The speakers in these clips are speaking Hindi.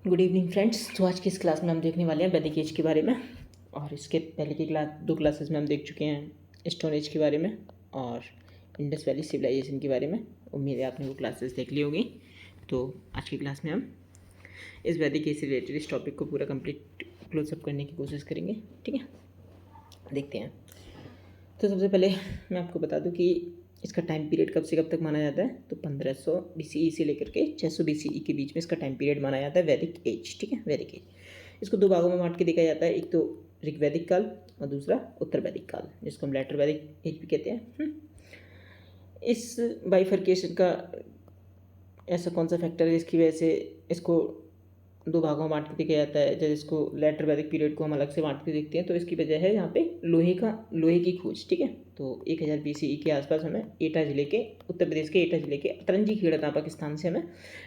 Good evening friends. तो आज की इस क्लास में हम देखने वाले हैं वैदिक एज के बारे में। और इसके पहले की दो क्लासेस में हम देख चुके हैं स्टोन एज के बारे में और इंडस वैली सिविलाइजेशन के बारे में। उम्मीद है आपने वो क्लासेस देख ली होगी। तो आज की क्लास में हम इस वैदिक एज से रिलेटेड इस टॉपिक को पूरा कंप्लीट क्लोजअप करने की कोशिश करेंगे। ठीक है, देखते हैं। तो सबसे पहले मैं आपको बता दूं कि इसका टाइम पीरियड कब से कब तक माना जाता है। तो 1500 BCE से लेकर के 600 BCE के बीच में इसका टाइम पीरियड माना जाता है वैदिक एज। ठीक है, वैदिक एज इसको दो भागों में बांट के देखा जाता है। एक तो ऋग्वैदिक काल और दूसरा उत्तर वैदिक काल, जिसको हम लेटर वैदिक एज भी कहते हैं। इस बाइफर्केशन का ऐसा कौन सा फैक्टर है जिसकी वजह से इसको दो भागों में बांट के देखा जाता है। जब इसको लेटर वैदिक पीरियड को हम अलग से बांट के देखते हैं तो इसकी वजह है यहाँ पे लोहे की खोज। ठीक है, तो 1000 BCE के आसपास हमें एटा जिले के उत्तर प्रदेश के एटा जिले के अतरंजी खेड़ा पाकिस्तान से हमें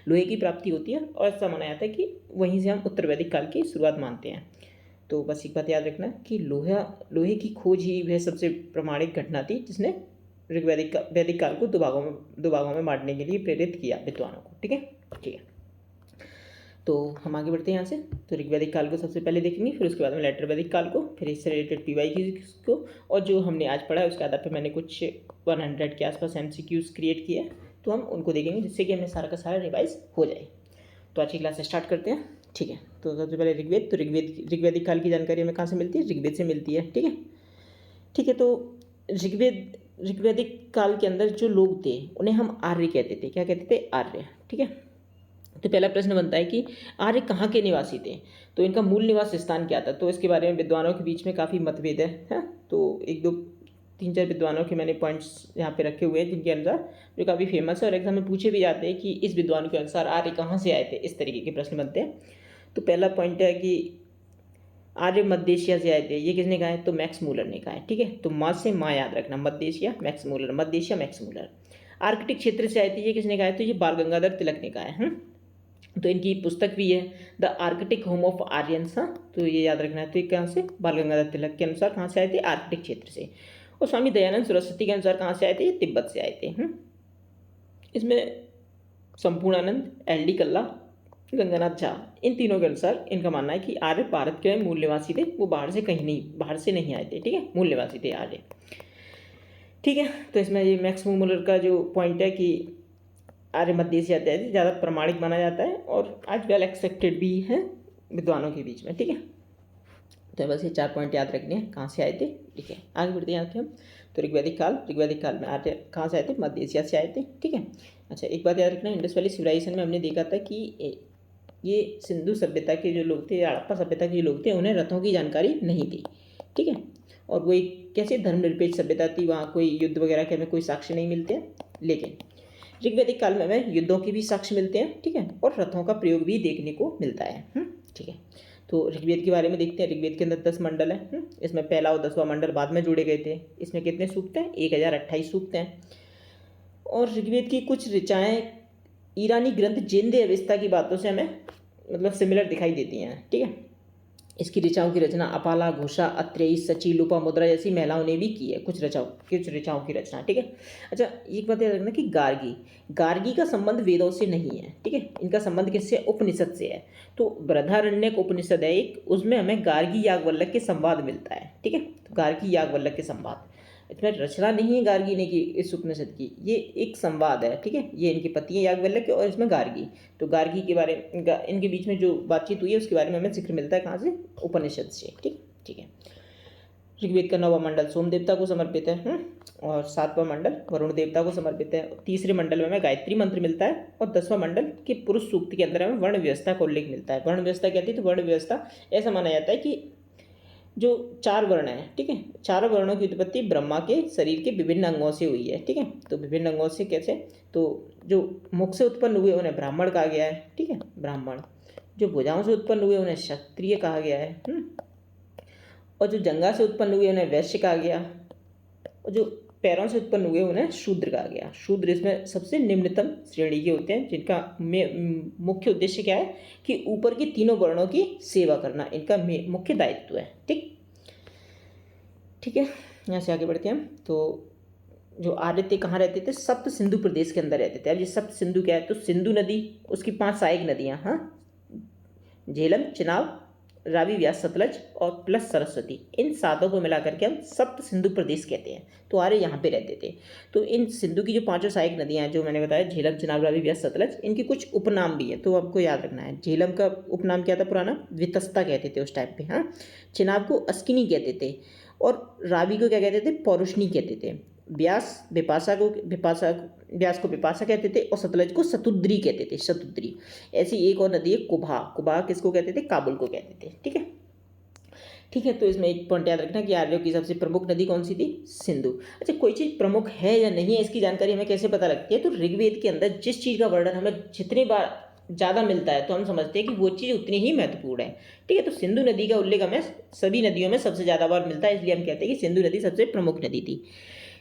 लोहे की प्राप्ति होती है। और ऐसा माना जाता है कि वहीं से हम उत्तर वैदिक काल की शुरुआत मानते हैं। तो बस एक बात याद रखना कि लोहे की खोज ही वह सबसे प्रमाणिक घटना थी जिसने वैदिक काल को दो भागों में बांटने के लिए प्रेरित किया विद्वानों को। ठीक है, ठीक है। तो हम आगे बढ़ते हैं यहाँ से। तो ऋग्वैदिक काल को सबसे पहले देखेंगे, फिर उसके बाद में लेटर वैदिक काल को, फिर इससे रिलेटेड PY को, और जो हमने आज पढ़ा है उसके आधार पर मैंने कुछ 100 के आसपास MCQs क्रिएट किए, तो हम उनको देखेंगे जिससे कि हमें सारा का सारा रिवाइज हो जाए। तो आज की क्लास स्टार्ट करते हैं। ठीक है, तो सबसे पहले ऋग्वेद। तो ऋग्वैदिक काल की जानकारी हमें कहाँ से मिलती है? ऋग्वेद से मिलती है। ठीक है, ठीक है। तो ऋग्वैदिक काल के अंदर जो लोग थे उन्हें हम आर्य कहते थे। क्या कहते थे? आर्य। ठीक है, तो पहला प्रश्न बनता है कि आर्य कहाँ के निवासी थे, तो इनका मूल निवास स्थान क्या था? तो इसके बारे में विद्वानों के बीच में काफ़ी मतभेद है। तो एक दो तीन चार विद्वानों के मैंने पॉइंट्स यहाँ पे रखे हुए हैं जिनके अनुसार जो काफ़ी फेमस है और एग्जाम में पूछे भी जाते हैं कि इस विद्वान के अनुसार आर्य कहाँ से आए थे। इस तरीके के प्रश्न बनते हैं। तो पहला पॉइंट है कि आर्य मध्य एशिया से आए थे। ये किसने कहा है? तो मैक्स मूलर ने कहा है। ठीक है, तो माँ से माँ याद रखना, मध्य एशिया मैक्स मूलर, मध्य एशिया मैक्स मूलर। आर्कटिक क्षेत्र से आए थे, ये किसने कहा है? तो ये बाल गंगाधर तिलक ने कहा है। तो इनकी पुस्तक भी है the Arctic home of Aryans. तो ये याद रखना है। तो ये कहाँ से? बाल गंगाधर तिलक के अनुसार कहाँ से आए थे? आर्कटिक क्षेत्र से। और स्वामी दयानंद सरस्वती के अनुसार कहाँ से आए थे? ये तिब्बत से आए थे। इसमें संपूर्णानंद, LD कल्ला, गंगानाथ झा, इन तीनों के अनुसार इनका मानना है कि आर्य भारत के मूल निवासी थे। वो बाहर से नहीं आए थे। ठीक है, मूल निवासी थे आर्य। ठीक है, तो इसमें ये मैक्स मूलर का जो पॉइंट है कि आर्य मध्य एशिया से ज़्यादा प्रमाणिक माना जाता है और आज वेल एक्सेप्टेड भी है विद्वानों के बीच में। ठीक है, तो बस ये 4 पॉइंट याद रखने हैं कहाँ से आए थे। ठीक है, आगे बढ़ते हैं यहाँ पे हम। तो ऋग्वैदिक काल में आर्य कहाँ से आए थे? मध्य एशिया से आए थे। ठीक है, अच्छा एक बात याद रखना, इंडस वैली सिविलाइजेशन में हमने देखा था कि ये सिंधु सभ्यता के जो लोग थे, हड़प्पा सभ्यता के जो लोग थे, उन्हें रथों की जानकारी नहीं थी। ठीक है, और वो एक कैसे धर्मनिरपेक्ष सभ्यता थी, वहाँ कोई युद्ध वगैरह के हमें कोई साक्ष्य नहीं मिलते हैं। लेकिन ऋग्वैदिक काल में हमें युद्धों के भी साक्ष्य मिलते हैं। ठीक है, और रथों का प्रयोग भी देखने को मिलता है। ठीक है, तो ऋग्वेद के बारे में देखते हैं। ऋग्वेद के अंदर 10 मंडल हैं। इसमें पहला और 10वां मंडल बाद में जोड़े गए थे। इसमें कितने सूक्त हैं? 1028 सूक्त हैं। और ऋग्वेद की कुछ ऋचाएँ ईरानी ग्रंथ जिंदे अवस्था की बातों से हमें मतलब सिमिलर दिखाई देती हैं। ठीक है, इसकी ऋचाओं की रचना अपाला, घोषा, अत्रेयी, सची, लोपा मुद्रा जैसी महिलाओं ने भी की है। कुछ ऋचाओं की रचना। ठीक है, अच्छा एक बात याद रखना कि गार्गी का संबंध वेदों से नहीं है। ठीक है, इनका संबंध किससे? उपनिषद से है। तो बृहदारण्यक उपनिषद है एक, उसमें हमें गार्गी याज्ञवल्क्य के संवाद मिलता है। ठीक है, तो गार्गी याज्ञवल्क्य के संवाद, इसमें रचना नहीं है गार्गी ने की इस उपनिषद की, ये एक संवाद है। ठीक है, ये इनकी पति है याज्ञवल्क्य और इसमें गार्गी। तो गार्गी के बारे में इनके बीच में जो बातचीत हुई है उसके बारे में हमें जिक्र मिलता है कहाँ से? उपनिषद से। ठीक है। ऋग्वेद का 9वां मंडल सोम देवता को समर्पित है और 7वां मंडल वरुण देवता को समर्पित है। तीसरे मंडल में हमें गायत्री मंत्र मिलता है और 10वां मंडल के पुरुष सूक्त के अंदर हमें वर्ण व्यवस्था का उल्लेख मिलता है। वर्ण व्यवस्था क्या थी? तो वर्ण व्यवस्था ऐसा माना जाता है कि जो 4 वर्ण हैं, ठीक है, 4 वर्णों की उत्पत्ति ब्रह्मा के शरीर के विभिन्न अंगों से हुई है। ठीक है, तो विभिन्न अंगों से कैसे? तो जो मुख से उत्पन्न हुए उन्हें ब्राह्मण कहा गया है। ठीक है, ब्राह्मण। जो भुजाओं से उत्पन्न हुए उन्हें क्षत्रिय कहा गया है। और जो जंघा से उत्पन्न हुए उन्हें वैश्य कहा गया। और जो पैरों से उत्पन्न हुए उन्हें शूद्र कहा गया। शूद्र इसमें सबसे निम्नतम श्रेणी के होते हैं जिनका मुख्य उद्देश्य क्या है कि ऊपर की तीनों वर्णों की सेवा करना इनका मुख्य दायित्व है। ठीक है, यहाँ से आगे बढ़ते हैं हम। तो जो आर्य थे कहाँ रहते थे? सप्त सिंधु प्रदेश के अंदर रहते थे। अब ये सप्त सिंधु क्या है? तो सिंधु नदी, उसकी 5 सहायक नदियाँ, झेलम, चिनाब, रावी, व्यास, सतलज और प्लस सरस्वती, इन सातों को मिला करके हम सप्त सिंधु प्रदेश कहते हैं। तो आर्य यहाँ पे रहते थे। तो इन सिंधु की जो पांचों सहायक नदियाँ हैं जो मैंने बताया, झेलम, चिनाब, रावी, व्यास, सतलज, इनके कुछ उपनाम भी है, तो आपको याद रखना है। झेलम का उपनाम क्या था पुराना? वितस्ता कहते थे उस टाइम पे। हाँ, चिनाब को अस्किनी कहते थे और रावी को क्या कहते थे? पौरुषणी कहते थे। व्यास व्यास को विपाशा कहते थे और सतलज को शतुद्री कहते थे, शतुद्री। ऐसी एक और नदी है कुबा, कुबा किसको कहते थे? काबुल को कहते थे। ठीक है, ठीक है। तो इसमें एक पॉइंट याद रखना कि आर्यों की सबसे प्रमुख नदी कौन सी थी? सिंधु। अच्छा, कोई चीज़ प्रमुख है या नहीं है इसकी जानकारी हमें कैसे पता लगती है? तो ऋग्वेद के अंदर जिस चीज़ का वर्णन हमें जितनी बार ज़्यादा मिलता है तो हम समझते हैं कि वो चीज़ उतनी ही महत्वपूर्ण है। ठीक है, तो सिंधु नदी का उल्लेख हमें सभी नदियों में सबसे ज़्यादा बार मिलता है, इसलिए हम कहते हैं कि सिंधु नदी सबसे प्रमुख नदी थी।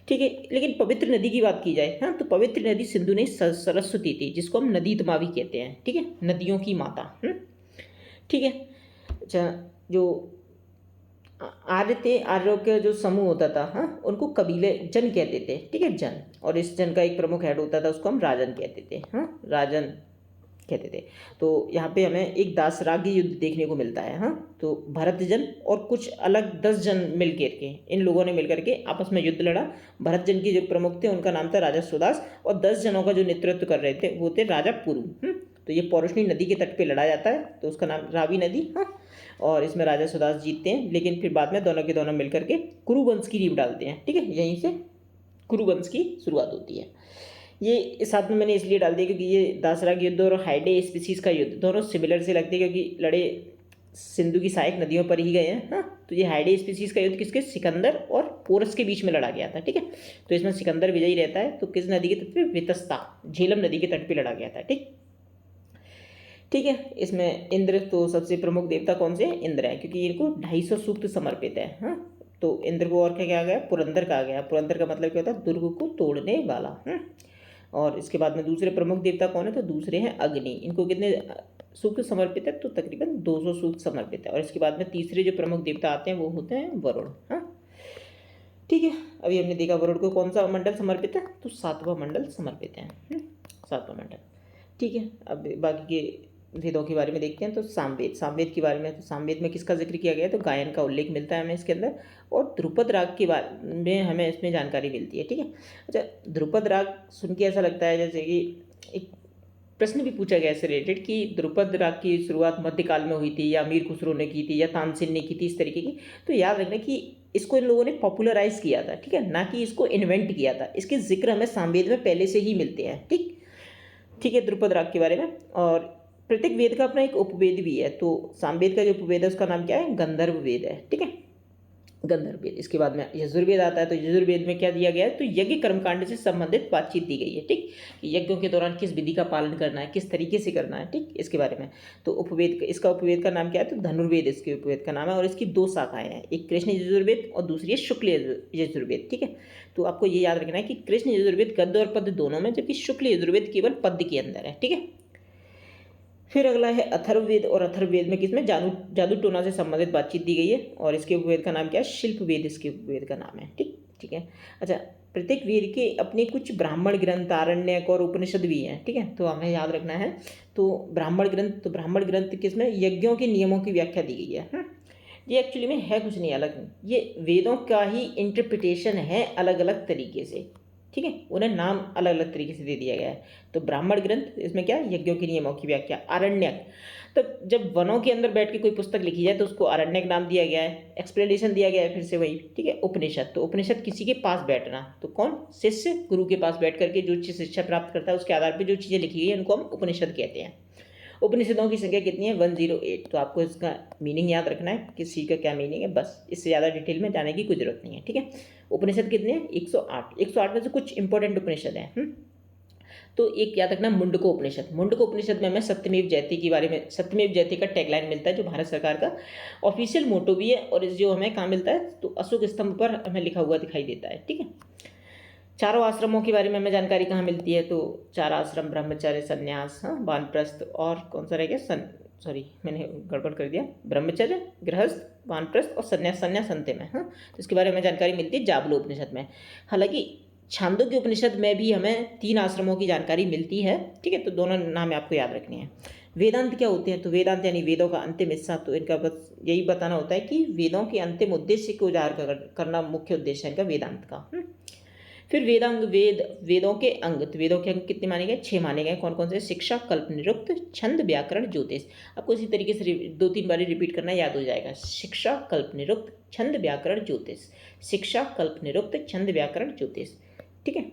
ठीक है, लेकिन पवित्र नदी की बात की जाए, हाँ, तो पवित्र नदी सिंधु नहीं सरस्वती थी, जिसको हम नदीतमा भी कहते हैं। ठीक है, नदियों की माता। ठीक है। अच्छा, जो आर्य थे, आर्यों का जो समूह होता था, हाँ, उनको कबीले जन कहते थे। ठीक है, जन। और इस जन का एक प्रमुख हेड होता था, उसको हम राजन कहते थे। हाँ, राजन कहते थे। तो यहाँ पे हमें एक दासरागी युद्ध देखने को मिलता है। हाँ, तो भरत जन और कुछ अलग 10 जन मिल के इन लोगों ने मिलकर के आपस में युद्ध लड़ा। भरत जन के जो प्रमुख थे उनका नाम था राजा सुदास और 10 जनों का जो नेतृत्व कर रहे थे वो थे राजा पुरु। तो ये पौरुषणी नदी के तट पे लड़ा जाता है, तो उसका नाम रावी नदी। हाँ, और इसमें राजा सुदास जीतते हैं, लेकिन फिर बाद में दोनों के दोनों मिलकर के कुरु वंश की नींव डालते हैं। ठीक है, यहीं से कुरु वंश की शुरुआत होती है। ये इस साथ में मैंने इसलिए डाल दिया क्योंकि ये दासराग युद्ध और हाइडे स्पीसीज का युद्ध दोनों सिमिलर से लगते हैं, क्योंकि लड़े सिंधु की सहायक नदियों पर ही गए हैं। हाँ, तो ये हाइडे स्पीसीज का युद्ध किसके? सिकंदर और पोरस के बीच में लड़ा गया था। ठीक है, तो इसमें सिकंदर विजयी रहता है। तो किस नदी के तट पे? वितस्ता, झेलम नदी के तट पे लड़ा गया था। ठीक है, इसमें इंद्र तो सबसे प्रमुख देवता कौन से? इंद्र है, क्योंकि इनको 250 सूक्त समर्पित है। हाँ, तो इंद्र को और क्या कहा गया? पुरंदर कहा गया। पुरंदर का मतलब क्या होता है? दुर्ग को तोड़ने वाला। और इसके बाद में दूसरे प्रमुख देवता कौन है? तो दूसरे हैं अग्नि। इनको कितने सूक्त समर्पित है? तो तकरीबन 200 सूक्त समर्पित है। और इसके बाद में तीसरे जो प्रमुख देवता आते हैं वो होते हैं वरुण। हाँ, ठीक है। अभी हमने देखा वरुण को कौन सा मंडल समर्पित है? तो 7वां मंडल समर्पित है। 7वां मंडल। ठीक है, अब बाकी के वेदों के बारे में देखते हैं। तो सामवेद, सामवेद के बारे में, तो सामवेद में किसका जिक्र किया गया है? तो गायन का उल्लेख मिलता है हमें इसके अंदर, और ध्रुपद राग के बारे में हमें इसमें जानकारी मिलती है। ठीक है, अच्छा, ध्रुपद राग सुन के ऐसा लगता है जैसे कि एक प्रश्न भी पूछा गया इससे रिलेटेड कि ध्रुपद राग की शुरुआत मध्यकाल में हुई थी या अमीर खुसरो ने की थी या तानसेन ने की थी, इस तरीके की। तो याद रखना कि इसको इन लोगों ने पॉपुलराइज किया था। ठीक है, ना कि इसको इन्वेंट किया था। इसके जिक्र हमें सामवेद में पहले से ही मिलते हैं। ठीक है, ध्रुपद राग के बारे में। और प्रत्येक वेद का अपना एक उपवेद भी है। तो सामवेद का जो उपवेद है उसका नाम क्या है? गंधर्व वेद है। ठीक है, गंधर्व वेद। इसके बाद में यजुर्वेद आता है। तो यजुर्वेद में क्या दिया गया है? तो यज्ञ कर्मकांड से संबंधित बातचीत दी गई है। ठीक, यज्ञों के दौरान किस विधि का पालन करना है, किस तरीके से करना है, ठीक, इसके बारे में। तो उपवेद, इसका उपवेद का नाम क्या है? तो धनुर्वेद इसके उपवेद का नाम है। और इसकी 2 शाखाएं हैं, एक कृष्ण यजुर्वेद और दूसरी है शुक्ल यजुर्वेद। ठीक है, तो आपको ये याद रखना है कि कृष्ण यजुर्वेद गद्य और पद्य दोनों में, जबकि शुक्ल यजुर्वेद केवल पद्य के अंदर है। ठीक है, फिर अगला है अथर्ववेद। और अथर्ववेद में किसमें? जादू टोना से संबंधित बातचीत दी गई है। और इसके उपवेद का नाम क्या है? शिल्प वेद इसके उपवेद का नाम है। ठीक है। अच्छा, प्रत्येक वेद के अपने कुछ ब्राह्मण ग्रंथ, आरण्यक और उपनिषद भी हैं। ठीक है, तो हमें याद रखना है। तो ब्राह्मण ग्रंथ किसमें? यज्ञों के नियमों की व्याख्या दी गई है। ये एक्चुअली में है कुछ नहीं अलग, ये वेदों का ही इंटरप्रिटेशन है अलग अलग तरीके से। ठीक है, उन्हें नाम अलग अलग तरीके से दे दिया गया है। तो ब्राह्मण ग्रंथ, इसमें क्या? यज्ञों के नियमों की व्याख्या। आरण्यक, तो जब वनों के अंदर बैठ के कोई पुस्तक लिखी जाए तो उसको आरण्यक नाम दिया गया है, एक्सप्लेनेशन दिया गया है फिर से वही। ठीक है, उपनिषद, तो उपनिषद किसी के पास बैठना, तो कौन? शिष्य गुरु के पास बैठ करके जो चीज़ शिक्षा प्राप्त करता है उसके आधार पर जो चीज़ें लिखी गई है उनको हम उपनिषद कहते हैं। उपनिषदों की संख्या कितनी है? 108। तो आपको इसका मीनिंग याद रखना है, किस चीज़ का क्या मीनिंग है, बस। इससे ज़्यादा डिटेल में जाने की कोई जरूरत नहीं है। ठीक है, उपनिषद कितने हैं? 108। 108 में से कुछ इंपॉर्टेंट उपनिषद हैं। तो एक याद रखना, मुंडको उपनिषद। मुंडको उपनिषद में हमें सत्यमेव जयते के बारे में, सत्यमेव जयते का टैगलाइन मिलता है जो भारत सरकार का ऑफिशियल मोटो भी है। और इस जो हमें कहाँ मिलता है? तो अशोक स्तंभ पर हमें लिखा हुआ दिखाई देता है। ठीक है, चारों आश्रमों के बारे में हमें जानकारी कहाँ मिलती है? तो 4 आश्रम, ब्रह्मचर्य, संन्यास, वानप्रस्थ और कौन सा रह गया? सॉरी, मैंने गड़बड़ कर दिया। ब्रह्मचर्य, गृहस्थ, वानप्रस्थ और संन्यास। संन्यास अंत में। हाँ, तो इसके बारे में जानकारी मिलती है जाबलो उपनिषद में। हालांकि छांदोग्य उपनिषद में भी हमें 3 आश्रमों की जानकारी मिलती है, ठीक है। तो दोनों नाम आपको याद रखने हैं। वेदांत क्या होते हैं? तो वेदांत यानी वेदों का अंतिम हिस्सा। तो इनका बस यही बताना होता है कि वेदों के अंतिम उद्देश्य को उजागर करना मुख्य उद्देश्य है इनका वेदांत का। फिर वेदांग वेदों के अंग। तो वेदों के अंग कितने माने गए? 6 माने गए। कौन कौन से? शिक्षा, कल्प, निरुक्त, छंद, व्याकरण, ज्योतिष। आपको इसी तरीके से 2-3 बार रिपीट करना, याद हो जाएगा। शिक्षा, कल्प, निरुक्त, छंद, व्याकरण, ज्योतिष। शिक्षा, कल्प, निरुक्त, छंद, व्याकरण, ज्योतिष, ठीक है।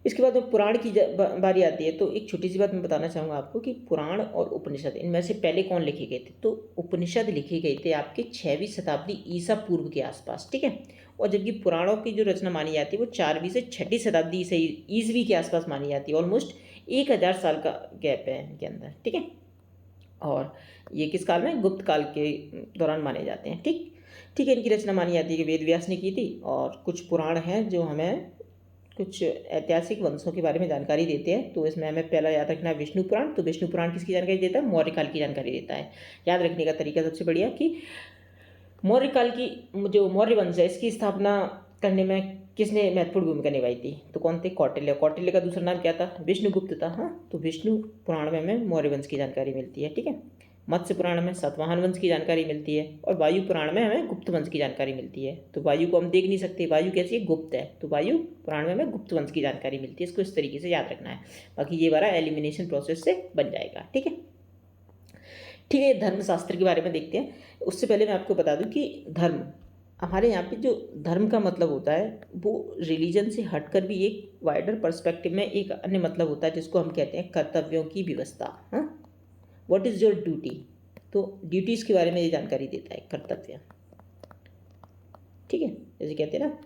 इसके बाद पुराण की बारी आती है। तो एक छोटी सी बात मैं बताना चाहूँगा आपको कि पुराण और उपनिषद, इनमें से पहले कौन लिखे गए थे? तो उपनिषद लिखे गए थे आपके 6वीं शताब्दी ईसा पूर्व के आसपास, ठीक है। और जबकि पुराणों की जो रचना मानी जाती है वो 4वीं से 6वीं शताब्दी से ईसवी के आसपास मानी जाती है। ऑलमोस्ट 1000 साल का गैप है इनके अंदर, ठीक है। और ये किस काल में? गुप्त काल के दौरान माने जाते हैं, ठीक है। इनकी रचना मानी जाती है कि वेद व्यास ने की थी। और कुछ पुराण हैं जो हमें कुछ ऐतिहासिक वंशों के बारे में जानकारी देते हैं। तो इसमें हमें पहला याद रखना है विष्णु पुराण। तो विष्णु पुराण किसकी जानकारी देता है? मौर्य काल की जानकारी देता है। याद रखने का तरीका सबसे बढ़िया कि मौर्य काल की जो मौर्य वंश है इसकी स्थापना करने में किसने महत्वपूर्ण भूमिका निभाई थी? तो कौन थे? कौटिल्य। कौटिल्य का दूसरा नाम क्या था? विष्णुगुप्त था। हाँ, तो विष्णु पुराण में हमें मौर्य वंश की जानकारी मिलती है, ठीक है। मत्स्य पुराण में सातवाहन वंश की जानकारी मिलती है। और वायु पुराण में हमें गुप्त वंश की जानकारी मिलती है। तो वायु को हम देख नहीं सकते, वायु कैसी है? गुप्त है। तो वायु पुराण में हमें गुप्त वंश की जानकारी मिलती है। इसको इस तरीके से याद रखना है। बाकी ये हमारा एलिमिनेशन प्रोसेस से बन जाएगा, ठीक है। ठीक है, धर्मशास्त्र के बारे में देखते हैं। उससे पहले मैं आपको बता दूं कि धर्म, हमारे यहाँ पे जो धर्म का मतलब होता है वो रिलीजन से हटकर भी एक वाइडर पर्सपेक्टिव में एक अन्य मतलब होता है जिसको हम कहते हैं कर्तव्यों की व्यवस्था। हाँ, व्हाट इज़ योर ड्यूटी? तो ड्यूटीज़ के बारे में ये जानकारी देता है, कर्तव्य, ठीक है। जैसे कहते हैं ना,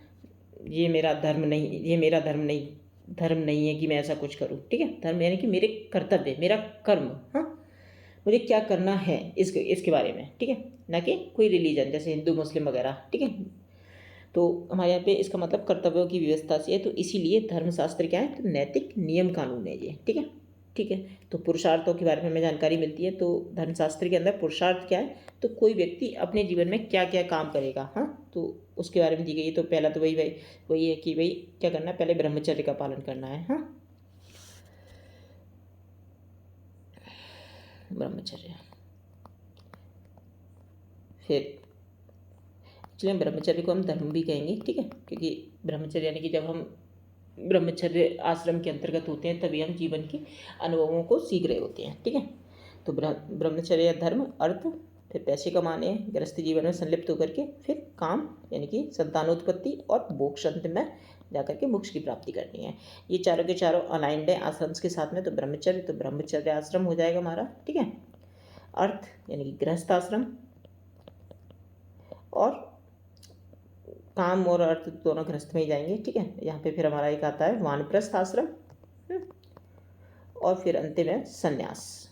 ये मेरा धर्म नहीं, ये मेरा धर्म नहीं है कि मैं ऐसा कुछ करूँ, ठीक है। धर्म यानी कि मेरे कर्तव्य, मेरा कर्म, हाँ, मुझे क्या करना है इसके बारे में, ठीक है। ना कि कोई रिलीजन जैसे हिंदू मुस्लिम वगैरह, ठीक है। तो हमारे यहाँ पे इसका मतलब कर्तव्यों की व्यवस्था से है। तो इसीलिए धर्मशास्त्र क्या है? तो नैतिक नियम कानून है ये, ठीक है, ठीक है। तो पुरुषार्थों के बारे में हमें जानकारी मिलती है। तो धर्मशास्त्र के अंदर पुरुषार्थ क्या है? तो कोई व्यक्ति अपने जीवन में क्या क्या काम करेगा, हाँ, तो उसके बारे में दी गई है। तो पहला तो वही है कि भाई क्या करना है? पहले ब्रह्मचर्य का पालन करना है, हाँ, ब्रह्मचर्य। फिर एक्चुअली ब्रह्मचर्य को हम धर्म भी कहेंगे, ठीक है, क्योंकि ब्रह्मचर्य यानी कि जब हम ब्रह्मचर्य आश्रम के अंतर्गत होते हैं तभी हम जीवन के अनुभवों को सीख रहे होते हैं, ठीक है। तो ब्रह्मचर्य धर्म, अर्थ, फिर पैसे कमाने, गृहस्थ जीवन में संलिप्त होकर के फिर काम यानी कि संतानोत्पत्ति और मोक्ष, अंत में जाकर के मोक्ष की प्राप्ति करनी है। ये चारों के चारों अलाइंड है आश्रम के साथ में। तो ब्रह्मचर्य आश्रम हो जाएगा हमारा, ठीक है। अर्थ यानी कि गृहस्थ आश्रम, और काम और अर्थ दोनों गृहस्थ में ही जाएंगे, ठीक है। यहाँ पे फिर हमारा एक आता है वानप्रस्थ आश्रम, और फिर अंतिम है संन्यास,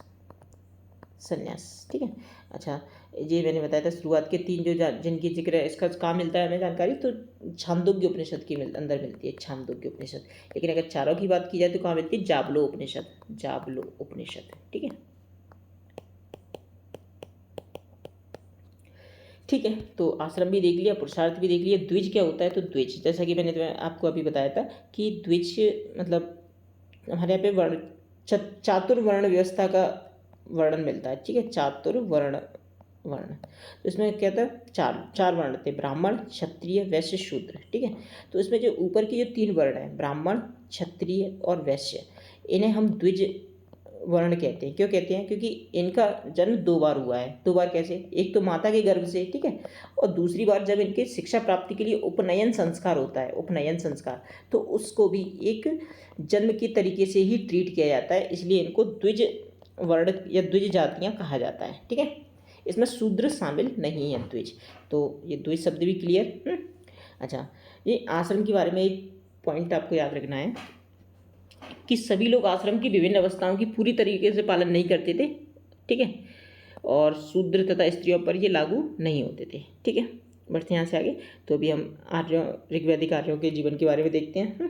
ठीक है। अच्छा, ये मैंने बताया था शुरुआत के 3 जो जिनकी जिक्र है, इसका कहाँ मिलता है हमें जानकारी? तो छांदोग्य उपनिषद की अंदर मिलती है, छांदोग्य उपनिषद। लेकिन अगर चारों की बात की जाए तो कहाँ मिलती है? जाबलो उपनिषद, ठीक है, ठीक है। तो आश्रम भी देख लिया, पुरुषार्थ भी देख लिया। द्विज क्या होता है? तो द्विज, जैसा कि मैंने आपको अभी बताया था कि द्विज मतलब हमारे यहाँ पे चातुर्वर्ण व्यवस्था का वर्णन मिलता है, ठीक है, चातुर्वर्ण वर्ण। तो इसमें क्या था? चार वर्ण थे, ब्राह्मण, क्षत्रिय, वैश्य, शूद्र, ठीक है। तो इसमें जो ऊपर की जो 3 वर्ण हैं, ब्राह्मण, क्षत्रिय और वैश्य, इन्हें हम द्विज वर्ण कहते हैं। क्यों कहते हैं? क्योंकि इनका जन्म 2 बार हुआ है। 2 बार कैसे? एक तो माता के गर्भ से, ठीक है, और दूसरी बार जब इनके शिक्षा प्राप्ति के लिए उपनयन संस्कार होता है, उपनयन संस्कार, तो उसको भी एक जन्म के तरीके से ही ट्रीट किया जाता है। इसलिए इनको द्विज वर्ण या द्विज जातियाँ कहा जाता है, ठीक है। इसमें शूद्र शामिल नहीं है, द्विज। तो ये द्विज शब्द भी क्लियर। अच्छा, ये आश्रम के बारे में एक पॉइंट आपको याद रखना है कि सभी लोग आश्रम की विभिन्न अवस्थाओं की पूरी तरीके से पालन नहीं करते थे, ठीक है, और शूद्र तथा स्त्रियों पर ये लागू नहीं होते थे, ठीक है। बढ़ते यहाँ से आगे। तो अभी हम आर्यों, ऋग्वैदिक आर्यों के जीवन के बारे में देखते हैं।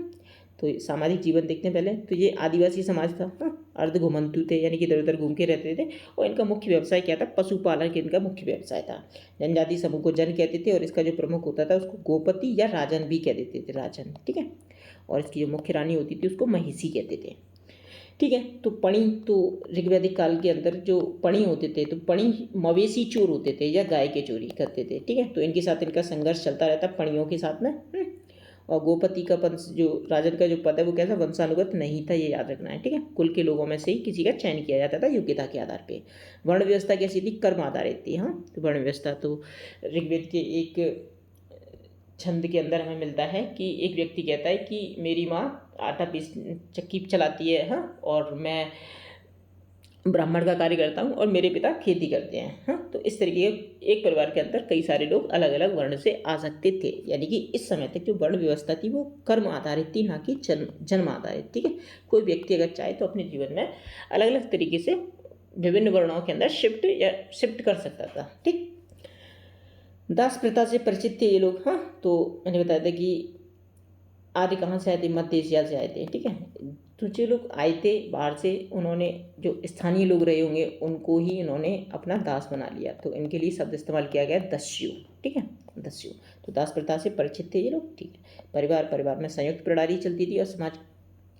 तो सामाजिक जीवन देखते हैं पहले। तो ये आदिवासी समाज था, अर्ध घुमंतु थे, यानी कि इधर उधर घूम के रहते थे। और इनका मुख्य व्यवसाय क्या था? पशुपालन, इनका मुख्य व्यवसाय था। जनजाति समूह को जन कहते थे, और इसका जो प्रमुख होता था उसको गोपति या राजन भी कह देते थे, राजन, ठीक है। और इसकी जो मुख्य रानी होती थी उसको महिषी कहते थे। ठीक है, तो पणी, तो ऋग्वैदिक काल के अंदर जो पणी होते थे, तो पणी मवेशी चोर होते थे या गाय के चोरी करते थे। ठीक है, तो इनके साथ इनका संघर्ष चलता रहता पणियों के साथ में। और गोपति का वंश, जो राजन का जो पद है वो कैसा वंशानुगत नहीं था, ये याद रखना है। ठीक है, कुल के लोगों में से ही किसी का चयन किया जाता था योग्यता के आधार पे। वर्ण व्यवस्था कैसी थी, कर्म आधारित थी। हाँ, तो वर्ण व्यवस्था तो ऋग्वेद के एक छंद के अंदर हमें मिलता है कि एक व्यक्ति कहता है कि मेरी माँ आटा पीस चक्की चलाती है, हाँ, और मैं ब्राह्मण का कार्य करता हूँ और मेरे पिता खेती करते हैं। हाँ, तो इस तरीके के एक परिवार के अंदर कई सारे लोग अलग अलग वर्ण से आ सकते थे। यानी कि इस समय तक जो वर्ण व्यवस्था थी वो कर्म आधारित थी, ना कि जन्म आधारित। ठीक है, कोई व्यक्ति अगर चाहे तो अपने जीवन में अलग अलग तरीके से विभिन्न वर्णों के अंदर शिफ्ट कर सकता था। ठीक, दास प्रथा से परिचित थे ये लोग। हाँ, तो मैंने बताया था कि आर्य कहाँ से आए थे, मध्य एशिया से आए थे। ठीक है, तो जो लोग आए थे बाहर से, उन्होंने जो स्थानीय लोग रहे होंगे उनको ही इन्होंने अपना दास बना लिया, तो इनके लिए शब्द इस्तेमाल किया गया दस्यु। ठीक है, दस्यु, तो दास प्रथा से परिचित थे ये लोग। ठीक है, परिवार में संयुक्त प्रणाली चलती थी और समाज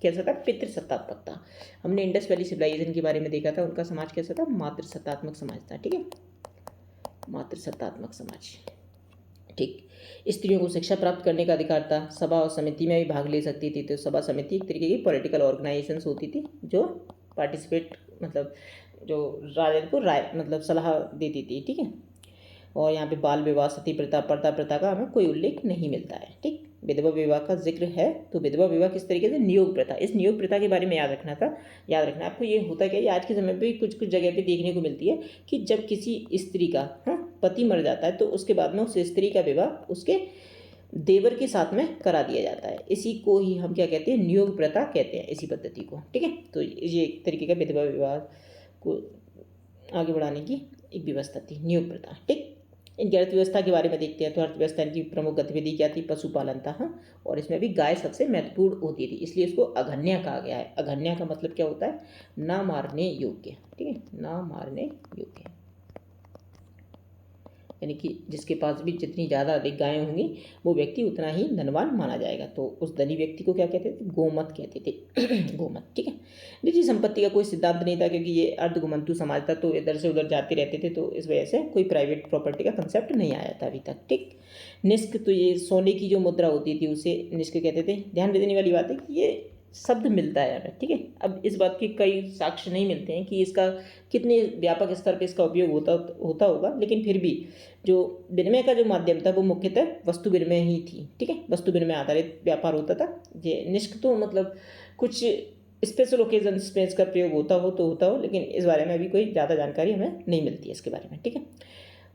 कैसा था, पितृसत्तात्मक था। हमने इंडस वैली सिविलाइजेशन के बारे में देखा था, उनका समाज कैसा था, मातृसत्तात्मक समाज था। ठीक है, मातृसत्तात्मक समाज। ठीक, स्त्रियों को शिक्षा प्राप्त करने का अधिकार था, सभा और समिति में भी भाग ले सकती थी। तो सभा समिति एक तरीके की पॉलिटिकल ऑर्गेनाइजेशंस होती थी जो पार्टिसिपेट, मतलब जो राजा को राय मतलब सलाह देती थी। ठीक है, और यहाँ पे बाल विवाह, सती प्रथा, पर्दा प्रथा का हमें कोई उल्लेख नहीं मिलता है। ठीक, विधवा विवाह का जिक्र है। तो विधवा विवाह किस तरीके से, नियोग प्रथा, इस नियोग प्रथा के बारे में याद रखना आपको। ये होता क्या है, आज के समय पे कुछ जगह पे देखने को मिलती है कि जब किसी स्त्री का पति मर जाता है तो उसके बाद में उस स्त्री का विवाह उसके देवर के साथ में करा दिया जाता है। इसी को ही हम क्या कहते हैं, नियोग प्रथा कहते हैं, इसी पद्धति को। ठीक है, तो ये एक तरीके का विधवा विवाह को आगे बढ़ाने की एक व्यवस्था थी, नियोग प्रथा। ठीक, इनकी अर्थव्यवस्था के बारे में देखते हैं। तो अर्थव्यवस्था की प्रमुख गतिविधि क्या थी, पशुपालन था। हाँ, और इसमें भी गाय सबसे महत्वपूर्ण होती थी, इसलिए इसको अघन्या कहा गया है। अघन्या का मतलब क्या होता है, ना मारने योग्य। ठीक है, ना मारने योग्य, यानी कि जिसके पास भी जितनी ज़्यादा अधिक गायें होंगी वो व्यक्ति उतना ही धनवान माना जाएगा। तो उस धनी व्यक्ति को क्या कहते थे, गोमत कहते थे। गोमत। ठीक है, निजी संपत्ति का कोई सिद्धांत नहीं था, क्योंकि ये अर्धगुमंतु समाज था, तो इधर से उधर जाते रहते थे, तो इस वजह से कोई प्राइवेट प्रॉपर्टी का कंसेप्ट नहीं आया था अभी तक। ठीक, निष्क, तो ये सोने की जो मुद्रा होती थी उसे निष्क कहते थे। ध्यान देने वाली बात है कि ये शब्द मिलता है हमें। ठीक है, अब इस बात के कई साक्ष्य नहीं मिलते हैं कि इसका कितने व्यापक स्तर पर इसका उपयोग होता होगा, लेकिन फिर भी जो विनिमय का जो माध्यम था वो मुख्यतः वस्तु विनिमय ही थी। ठीक है, वस्तु विनिमय आधारित व्यापार होता था। ये निष्क तो मतलब कुछ स्पेशल ओकेजन्स पे इसका प्रयोग होता हो, लेकिन इस बारे में अभी कोई ज़्यादा जानकारी हमें नहीं मिलती है इसके बारे में। ठीक है,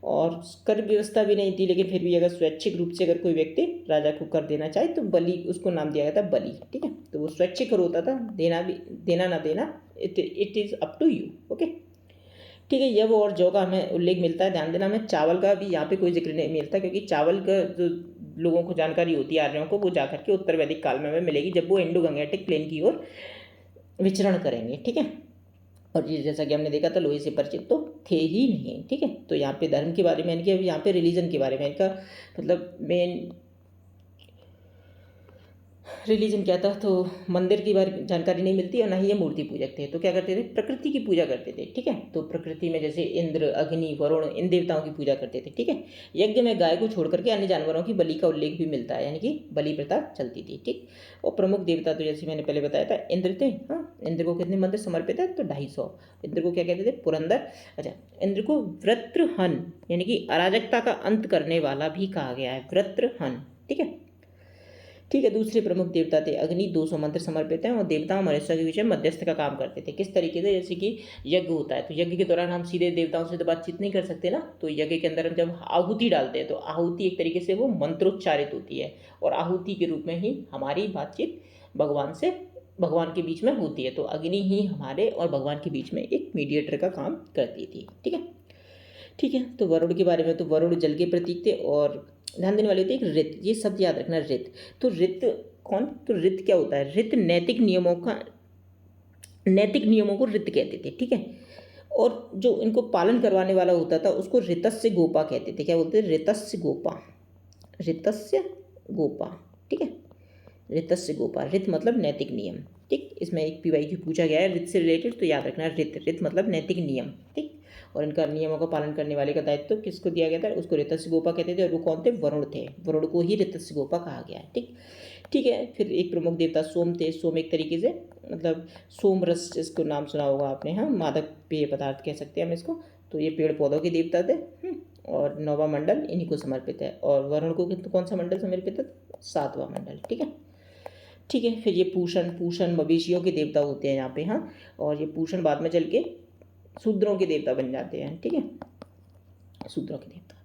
और कर व्यवस्था भी नहीं थी, लेकिन फिर भी अगर स्वैच्छिक रूप से अगर कोई व्यक्ति राजा को कर देना चाहे तो बलि, उसको नाम दिया गया था बलि। ठीक है, तो वो स्वैच्छिक कर होता था, देना ना देना it is up to you. Okay, ठीक है, यव और जौ का हमें उल्लेख मिलता है। ध्यान देना, हमें चावल का भी यहाँ पे कोई जिक्र नहीं मिलता, क्योंकि चावल का जो लोगों को जानकारी होती है आर्यों को, वो जाकर के उत्तर वैदिक काल में हमें मिलेगी, जब वो इंडो गंगेटिक प्लेन की ओर विचरण करेंगे। ठीक है, और ये जैसा कि हमने देखा था लोहे से परिचित तो थे ही नहीं। ठीक है, तो यहाँ पे धर्म के बारे में इनके, यहाँ पे रिलीजन के बारे में इनका मतलब मेन रिलीजन क्या था, तो मंदिर की बारे जानकारी नहीं मिलती, और ना ही ये मूर्ति पूजक थे। तो क्या करते थे, प्रकृति की पूजा करते थे। ठीक है, तो प्रकृति में जैसे इंद्र, अग्नि, वरुण, इन देवताओं की पूजा करते थे। ठीक है, यज्ञ में गाय को छोड़ करके अन्य जानवरों की बलि का उल्लेख भी मिलता है, यानी कि बलि प्रथा चलती थी। ठीक, और प्रमुख देवता तो जैसे मैंने पहले बताया था इंद्र थे। हाँ, इंद्र को कितने मंदिर समर्पित है, तो 250। इंद्र को क्या कहते थे, पुरंदर। अच्छा, इंद्र को वृत्रहन यानी कि अराजकता का अंत करने वाला भी कहा गया है, वृत्रहन। ठीक है, ठीक है, दूसरे प्रमुख देवता थे अग्नि, 200 मंत्र समर्पित हैं, और देवताओं मनुष्य के बीच में मध्यस्थ का काम करते थे। किस तरीके से, जैसे कि यज्ञ होता है, तो यज्ञ के दौरान हम सीधे देवताओं से तो बातचीत नहीं कर सकते ना, तो यज्ञ के अंदर हम जब आहुति डालते हैं तो आहुति एक तरीके से वो मंत्रोच्चारित होती है, और आहुति के रूप में ही हमारी बातचीत भगवान के बीच में होती है। तो अग्नि ही हमारे और भगवान के बीच में एक मीडिएटर का काम करती थी। ठीक है, तो वरुण के बारे में, तो वरुण जल के प्रतीक थे, और ध्यान देने वाले होते हैं एक ऋत, ये शब्द याद रखना, ऋत। तो ऋत कौन, तो ऋत क्या होता है, ऋत नैतिक नियमों को ऋत कहते थे। ठीक है, और जो इनको पालन करवाने वाला होता था उसको ऋतस्य गोपा कहते थे। क्या बोलते थे, ऋतस्य गोपा, ऋतस्य गोपा। ठीक है, ऋतस्य गोपा, ऋत मतलब नैतिक नियम, ठीक। इसमें एक PYQ पूछा गया है ऋत से रिलेटेड, तो याद रखना ऋत मतलब नैतिक नियम, ठीक। और इनका नियमों का पालन करने वाले का दायित्व किसको दिया गया था, उसको ऋतस्य गोपा कहते थे, और वो कौन थे, वरुण थे, वरुण को ही ऋतस्य गोपा कहा गया है, ठीक। ठीक है, फिर एक प्रमुख देवता सोम थे। सोम एक तरीके से मतलब सोम रस, जिसको नाम सुना होगा आपने, हाँ, मादक पेय पदार्थ कह सकते हैं हम इसको। तो ये पेड़ पौधों के देवता थे। और 9वां मंडल इन्हीं को समर्पित है। और वरुण को कौन सा मंडल समर्पित है, 7वां मंडल, ठीक है। ठीक है, फिर ये पूषण मवेशियों के देवता होते हैं यहाँ पे, हाँ। और ये पूषण बाद में चल के शूद्रों के देवता बन जाते हैं, ठीक है, शूद्रों के देवता,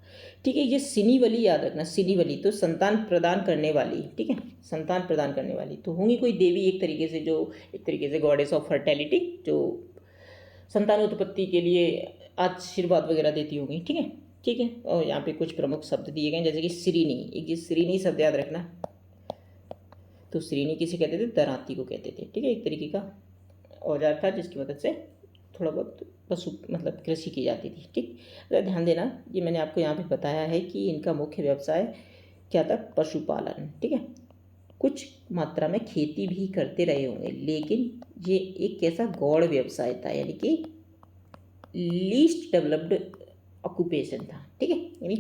ठीक है। ये सिनीवली याद रखना, सिनीवली तो संतान प्रदान करने वाली, ठीक है, संतान प्रदान करने वाली तो होंगी कोई देवी एक तरीके से गॉडेस ऑफ फर्टेलिटी, जो संतानोत्पत्ति के लिए आशीर्वाद वगैरह देती होंगी, ठीक है, ठीक है। और यहाँ पे कुछ प्रमुख शब्द दिए गए जैसे कि श्रीनी, एक ये श्रीनी शब्द याद रखना। तो श्रीनी किसे कहते थे, दरांती को कहते थे, ठीक है, एक तरीके का औजार था जिसकी मदद से थोड़ा बहुत पशु मतलब कृषि की जाती थी, ठीक। अगर ध्यान देना, ये मैंने आपको यहाँ पे बताया है कि इनका मुख्य व्यवसाय क्या था, पशुपालन, ठीक है। कुछ मात्रा में खेती भी करते रहे होंगे, लेकिन ये एक कैसा गौड़ व्यवसाय था, यानी कि लीस्ट डेवलप्ड ऑक्यूपेशन था, ठीक है, यानी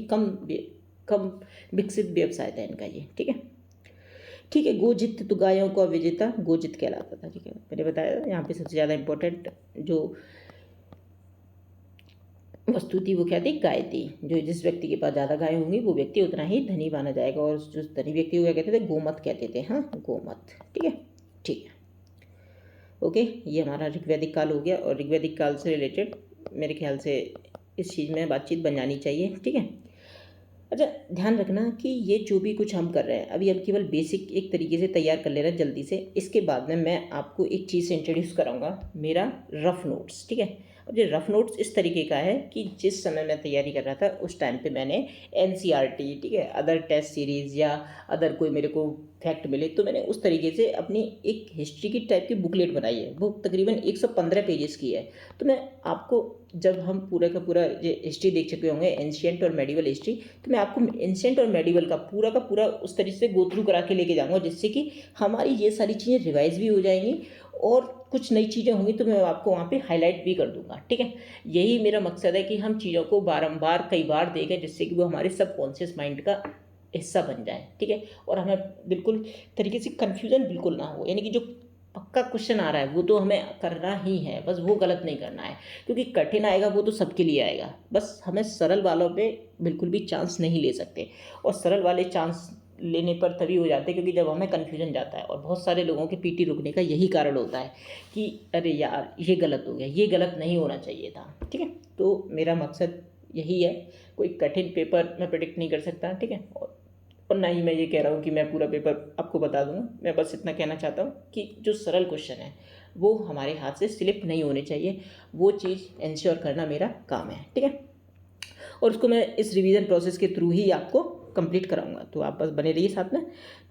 कम विकसित व्यवसाय था इनका ये, ठीक है, ठीक है। गोजित तो गायों का विजेता गोजित कहलाता था, ठीक है, मैंने बताया यहाँ पे सबसे ज़्यादा इम्पोर्टेंट जो वस्तु थी वो क्या थी, गाय थी। जो जिस व्यक्ति के पास ज़्यादा गाय होंगी वो व्यक्ति उतना ही धनी माना जाएगा, और जो धनी व्यक्ति को क्या कहते थे, गोमत कहते थे, हाँ, गोमत, ठीक है, ठीक है, ओके। ये हमारा ऋग्वैदिक काल हो गया, और ऋग्वैदिक काल से रिलेटेड मेरे ख्याल से इस चीज़ में बातचीत बन जानी चाहिए, ठीक है। अच्छा, ध्यान रखना कि ये जो भी कुछ हम कर रहे हैं अभी, हम केवल बेसिक एक तरीके से तैयार कर ले रहे हैं जल्दी से। इसके बाद में मैं आपको एक चीज़ से इंट्रोड्यूस कराऊंगा, मेरा रफ नोट्स, ठीक है। अब ये रफ नोट्स इस तरीके का है कि जिस समय मैं तैयारी कर रहा था उस टाइम पे मैंने NCERT, ठीक है, अदर टेस्ट सीरीज़ या अदर कोई मेरे को फैक्ट मिले तो मैंने उस तरीके से अपनी एक हिस्ट्री की टाइप की बुकलेट बनाई है। वो तकरीबन 115 पेजेस की है। तो मैं आपको, जब हम पूरा का पूरा ये हिस्ट्री देख चुके होंगे, एंशियंट और मेडिवल हिस्ट्री, तो मैं आपको एंशियंट और मेडिवल का पूरा उस तरीके से गो थ्रू करा के लेके जाऊँगा, जिससे कि हमारी ये सारी चीज़ें रिवाइज भी हो जाएंगी, और कुछ नई चीज़ें होंगी तो मैं आपको वहाँ पे हाईलाइट भी कर दूंगा, ठीक है। यही मेरा मकसद है कि हम चीज़ों को बारंबार कई बार देखें, जिससे कि वो हमारे सबकॉन्शियस माइंड का हिस्सा बन जाए, ठीक है। और हमें बिल्कुल तरीके से कन्फ्यूज़न बिल्कुल ना हो, यानी कि जो पक्का क्वेश्चन आ रहा है वो तो हमें करना ही है, बस वो गलत नहीं करना है, क्योंकि कठिन आएगा वो तो सबके लिए आएगा, बस हमें सरल वालों पे बिल्कुल भी चांस नहीं ले सकते। और सरल वाले चांस लेने पर तभी हो जाते हैं क्योंकि जब हमें कन्फ्यूजन जाता है, और बहुत सारे लोगों के पीटी रुकने का यही कारण होता है कि अरे यार ये गलत हो गया, ये गलत नहीं होना चाहिए था, ठीक है। तो मेरा मकसद यही है, कोई कठिन पेपर मैं प्रेडिक्ट नहीं कर सकता, ठीक है, और ना ही मैं ये कह रहा हूँ कि मैं पूरा पेपर आपको बता दूंगा। मैं बस इतना कहना चाहता हूँ कि जो सरल क्वेश्चन है वो हमारे हाथ से स्लिप नहीं होने चाहिए, वो चीज़ इंश्योर करना मेरा काम है, ठीक है। और उसको मैं इस रिवीजन प्रोसेस के थ्रू ही आपको कंप्लीट कराऊंगा, तो आप बस बने रहिए साथ में।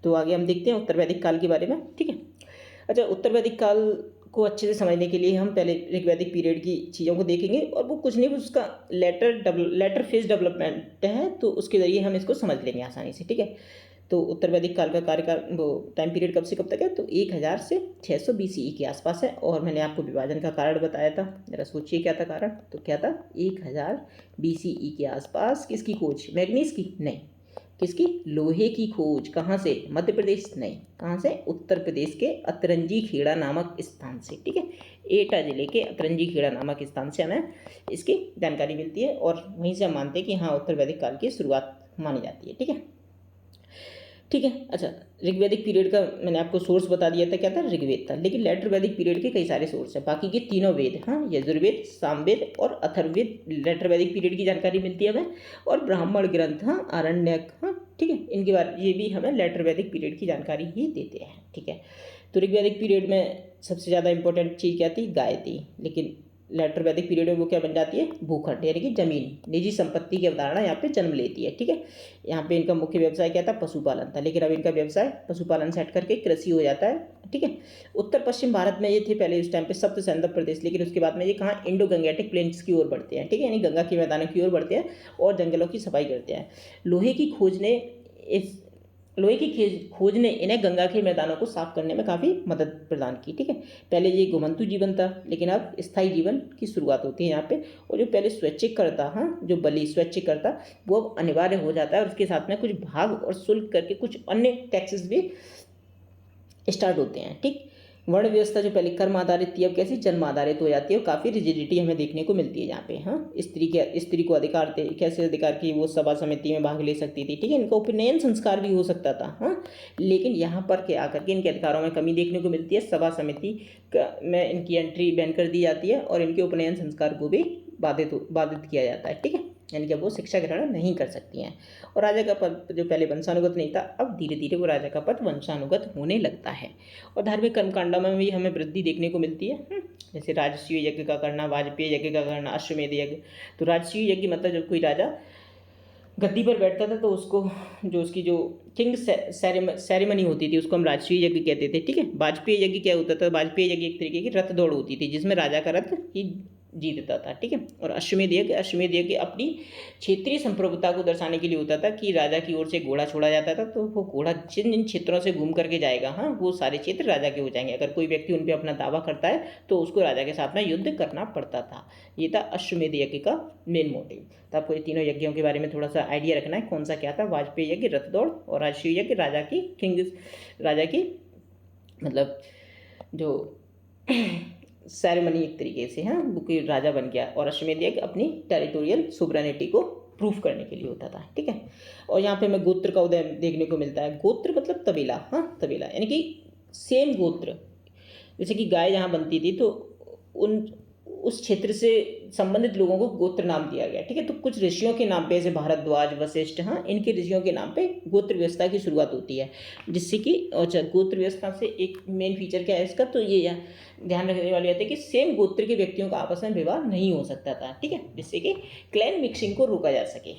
तो आगे हम देखते हैं उत्तर वैदिक काल के बारे में, ठीक है। अच्छा, उत्तर वैदिक काल को अच्छे से समझने के लिए हम पहले ऋग्वैदिक पीरियड की चीज़ों को देखेंगे, और वो कुछ नहीं, उसका लेटर फेज डेवलपमेंट है, तो उसके ज़रिए हम इसको समझ लेंगे आसानी से, ठीक है। तो उत्तर वैदिक काल का कार्यकाल, वो टाइम पीरियड कब से कब तक है, तो 1000 से 600 BCE के आसपास है। और मैंने आपको विभाजन का कारण बताया था, जरा सोचिए क्या था कारण, तो क्या था, 1000 BCE के आसपास किसकी खोज, मैग्नीज की नहीं, किसकी, लोहे की खोज, कहाँ से, मध्य प्रदेश नहीं, कहाँ से, उत्तर प्रदेश के अतरंजी खेड़ा नामक स्थान से, ठीक है। एटा जिले के अतरंजी खेड़ा नामक स्थान से हमें इसकी जानकारी मिलती है, और वहीं से हम मानते हैं कि हाँ उत्तर वैदिक काल की शुरुआत मानी जाती है, ठीक है, ठीक है। अच्छा, ऋग्वैदिक पीरियड का मैंने आपको सोर्स बता दिया था, क्या था, ऋग्वेद था, लेकिन लेटर वैदिक पीरियड के कई सारे सोर्स हैं, बाकी के तीनों वेद, हाँ, यजुर्वेद, सामवेद और अथर्ववेद, लेटर वैदिक पीरियड की जानकारी मिलती है हमें। और ब्राह्मण ग्रंथ, हाँ, आरण्यक, हाँ, ठीक है, इनके बारे ये भी हमें लेटर वैदिक पीरियड की जानकारी ही देते हैं, ठीक है। तो ऋग्वैदिक पीरियड में सबसे ज़्यादा इंपॉर्टेंट चीज़ क्या थी, गाय थी, लेकिन लेटर वैदिक पीरियड में वो क्या बन जाती है, भूखंड, यानी कि जमीन, निजी संपत्ति की अवधारणा यहाँ पे जन्म लेती है, ठीक है। यहाँ पे इनका मुख्य व्यवसाय क्या था, पशुपालन था, लेकिन अब इनका व्यवसाय पशुपालन से हट करके कृषि हो जाता है, ठीक है। उत्तर पश्चिम भारत में ये थे पहले उस टाइम पे सप्त सैंधव प्रदेश, लेकिन उसके बाद में ये कहाँ, इंडो गंगेटिक प्लेन्स की ओर बढ़ते हैं, ठीक है, यानी गंगा के मैदानों की ओर बढ़ते हैं और जंगलों की सफाई करते हैं। लोहे की खोज ने इस लोहे की खोज ने इन्हें गंगा के मैदानों को साफ करने में काफ़ी मदद प्रदान की। ठीक है, पहले ये घुमंतु जीवन था, लेकिन अब स्थायी जीवन की शुरुआत होती है यहाँ पे। और जो पहले स्वैच्छिक करता, हाँ, जो बलि स्वैच्छिक करता, वो अब अनिवार्य हो जाता है और उसके साथ में कुछ भाग और शुल्क करके कुछ अन्य टैक्सेस भी स्टार्ट होते हैं। ठीक, वर्ण व्यवस्था जो पहले कर्म आधारित थी अब कैसी जन्म आधारित हो जाती है और काफ़ी रिजिडिटी हमें देखने को मिलती है यहाँ पे। हाँ, स्त्री को अधिकार थे, कैसे अधिकार की वो सभा समिति में भाग ले सकती थी। ठीक है, इनका उपनयन संस्कार भी हो सकता था। हाँ, लेकिन यहाँ पर क्या आकर के इनके अधिकारों में कमी देखने को मिलती है। सभा समिति में इनकी एंट्री बैन कर दी जाती है और इनके उपनयन संस्कार को भी बाधित किया जाता है। ठीक है, यानी कि वो शिक्षा ग्रहण नहीं कर सकती हैं। और राजा का पद जो पहले वंशानुगत नहीं था, अब धीरे धीरे वो राजा का पद वंशानुगत होने लगता है। और धार्मिक कर्मकांडों में भी हमें वृद्धि देखने को मिलती है, जैसे राजसूय यज्ञ का करना, वाजपेयी यज्ञ का करना, अश्वमेध यज्ञ। तो राजसूय यज्ञ मतलब जब कोई राजा गद्दी पर बैठता था तो उसको जो उसकी जो किंग सेरेमनी होती थी उसको हम राजसूय यज्ञ कहते थे। ठीक है, वाजपेयी यज्ञ क्या होता था? वाजपेयी यज्ञ एक तरीके की रथ दौड़ होती थी जिसमें राजा का रथ ही जीतता था। ठीक है, और अश्वमेध यज्ञ अपनी क्षेत्रीय संप्रभुता को दर्शाने के लिए होता था कि राजा की ओर से घोड़ा छोड़ा जाता था, तो वो घोड़ा जिन जिन क्षेत्रों से घूम करके जाएगा, हाँ, वो सारे क्षेत्र राजा के हो जाएंगे। अगर कोई व्यक्ति उन पर अपना दावा करता है तो उसको राजा के साथ में युद्ध करना पड़ता था। ये था अश्वमेध यज्ञ का मेन मोटिव। तो आपको ये तीनों यज्ञों के बारे में थोड़ा सा आइडिया रखना है, कौन सा क्या था। वाजपेयी यज्ञ रथ दौड़, और राजसूय यज्ञ राजा की मतलब जो सेरेमनी एक तरीके से, हाँ, वो कोई राजा बन गया। और अश्वमेध यज्ञ अपनी टेरिटोरियल सुवरेनिटी को प्रूफ करने के लिए होता था। ठीक है, और यहाँ पे हमें गोत्र का उदय देखने को मिलता है। गोत्र मतलब तबेला, हाँ, तबेला यानी कि सेम गोत्र। जैसे कि गाय जहाँ बनती थी तो उस क्षेत्र से संबंधित लोगों को गोत्र नाम दिया गया। ठीक है, तो कुछ ऋषियों के नाम पे, जैसे भारद्वाज, वशिष्ठ, हाँ, इनके ऋषियों के नाम पे गोत्र व्यवस्था की शुरुआत होती है। जिससे कि गोत्र व्यवस्था से एक मेन फीचर क्या है इसका, तो ये ध्यान रखने वाली बात है कि सेम गोत्र के व्यक्तियों का आपस में विवाह नहीं हो सकता था। ठीक है, जिससे कि क्लैन मिक्सिंग को रोका जा सके।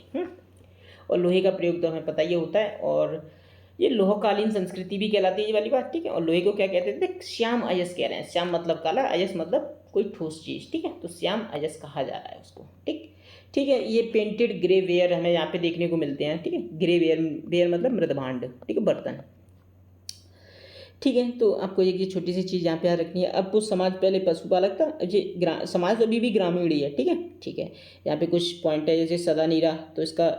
और लोहे का प्रयोग तो हमें पता ही होता है, और ये लोहकालीन संस्कृति भी कहलाती है ये वाली बात। ठीक है, और लोहे को क्या कहते थे? श्याम अयस कह रहे हैं। श्याम मतलब काला, अयस मतलब कोई ठोस चीज़। ठीक है, तो श्याम अयस कहा जा रहा है उसको। ठीक है, ये पेंटेड ग्रे वेयर हमें यहाँ पे देखने को मिलते हैं। ठीक है, ग्रे वेयर मतलब मृदभांड। ठीक है, बर्तन। ठीक है, तो आपको ये छोटी सी चीज़ यहाँ पे याद रखनी है। अब कुछ समाज पहले पशुपालक था, ये समाज अभी भी ग्रामीण ही है। ठीक है, यहाँ पे कुछ पॉइंट है, जैसे सदा नीरा, तो इसका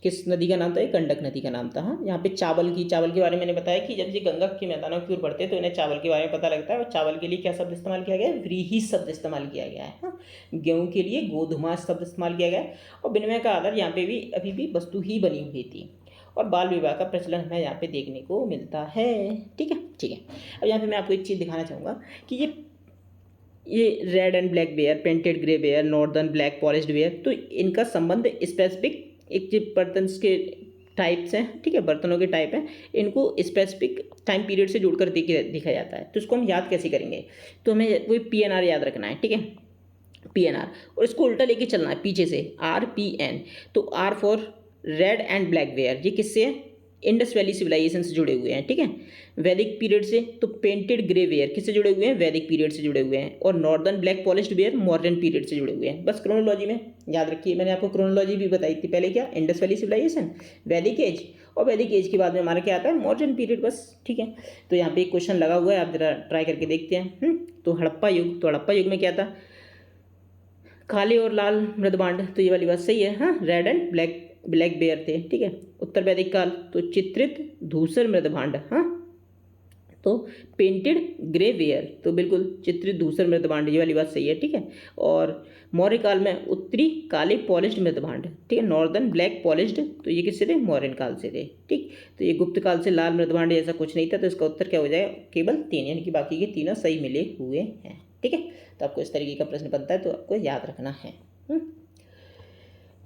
किस नदी का नाम था? ये गंडक नदी का नाम था। हाँ, यहाँ पे चावल के बारे में मैंने बताया कि जब ये गंगा के मैदानों की ओर बढ़ते हैं तो इन्हें चावल के बारे में पता लगता है। और चावल के लिए क्या शब्द इस्तेमाल किया गया है? व्रीहि शब्द इस्तेमाल किया गया है। हाँ, गेहूँ के लिए गोधुमा शब्द इस्तेमाल किया गया है। और विनिमय का आधार यहाँ पे भी अभी भी वस्तु ही बनी हुई थी। और बाल विवाह का प्रचलन हमें यहाँ पे देखने को मिलता है। ठीक है, अब यहाँ पे मैं आपको एक चीज़ दिखाना चाहूँगा कि ये red and black ware, painted grey ware, northern black polished ware, तो इनका संबंध स्पेसिफिक एक जो बर्तन के टाइप्स हैं, ठीक है, बर्तनों के टाइप हैं, इनको स्पेसिफिक टाइम पीरियड से जोड़कर देखा जाता है। तो इसको हम याद कैसे करेंगे? तो हमें वही PNR याद रखना है। ठीक है, PNR, और इसको उल्टा लेके चलना है पीछे से, RPN। तो R for red and black ware, ये किससे है? इंडस वैली सिविलाइजेशन से जुड़े हुए हैं। ठीक है, वैदिक पीरियड से। तो पेंटेड ग्रे वेयर किससे जुड़े हुए हैं? वैदिक पीरियड से जुड़े हुए हैं। और northern black polished where modern period से जुड़े हुए हैं। बस क्रोनोलॉजी में याद रखिए, मैंने आपको क्रोनोलॉजी भी बताई थी पहले। क्या? इंडस वैली सिविलाइजेशन, वैदिक एज, और वैदिक एज के बाद में हमारा क्या आता है? Modern period. बस ठीक है, तो यहाँ पे एक क्वेश्चन लगा हुआ है, आप जरा ट्राई करके देखते हैं। तो हड़प्पा युग में क्या था? काले और लाल मृदभांड, तो ये वाली बात सही है। हाँ, रेड एंड ब्लैक बेयर थे। ठीक है, उत्तर वैदिक काल तो चित्रित धूसर मृदभांड। हाँ, तो पेंटेड ग्रे वेयर, तो बिल्कुल चित्रित धूसर मृदभांड, ये वाली बात सही है। ठीक है, और मौर्य काल में उत्तरी काले पॉलिश्ड मृदभांड। ठीक है, नॉर्दर्न ब्लैक पॉलिश्ड, तो ये किससे थे? मौर्यन काल से थे। ठीक, तो ये गुप्त काल से लाल मृदभांड ऐसा कुछ नहीं था। तो इसका उत्तर क्या हो जाएगा? केवल 3, यानी कि बाकी के तीनों सही मिले हुए हैं। ठीक है, तो आपको इस तरीके का प्रश्न बनता है तो आपको याद रखना है।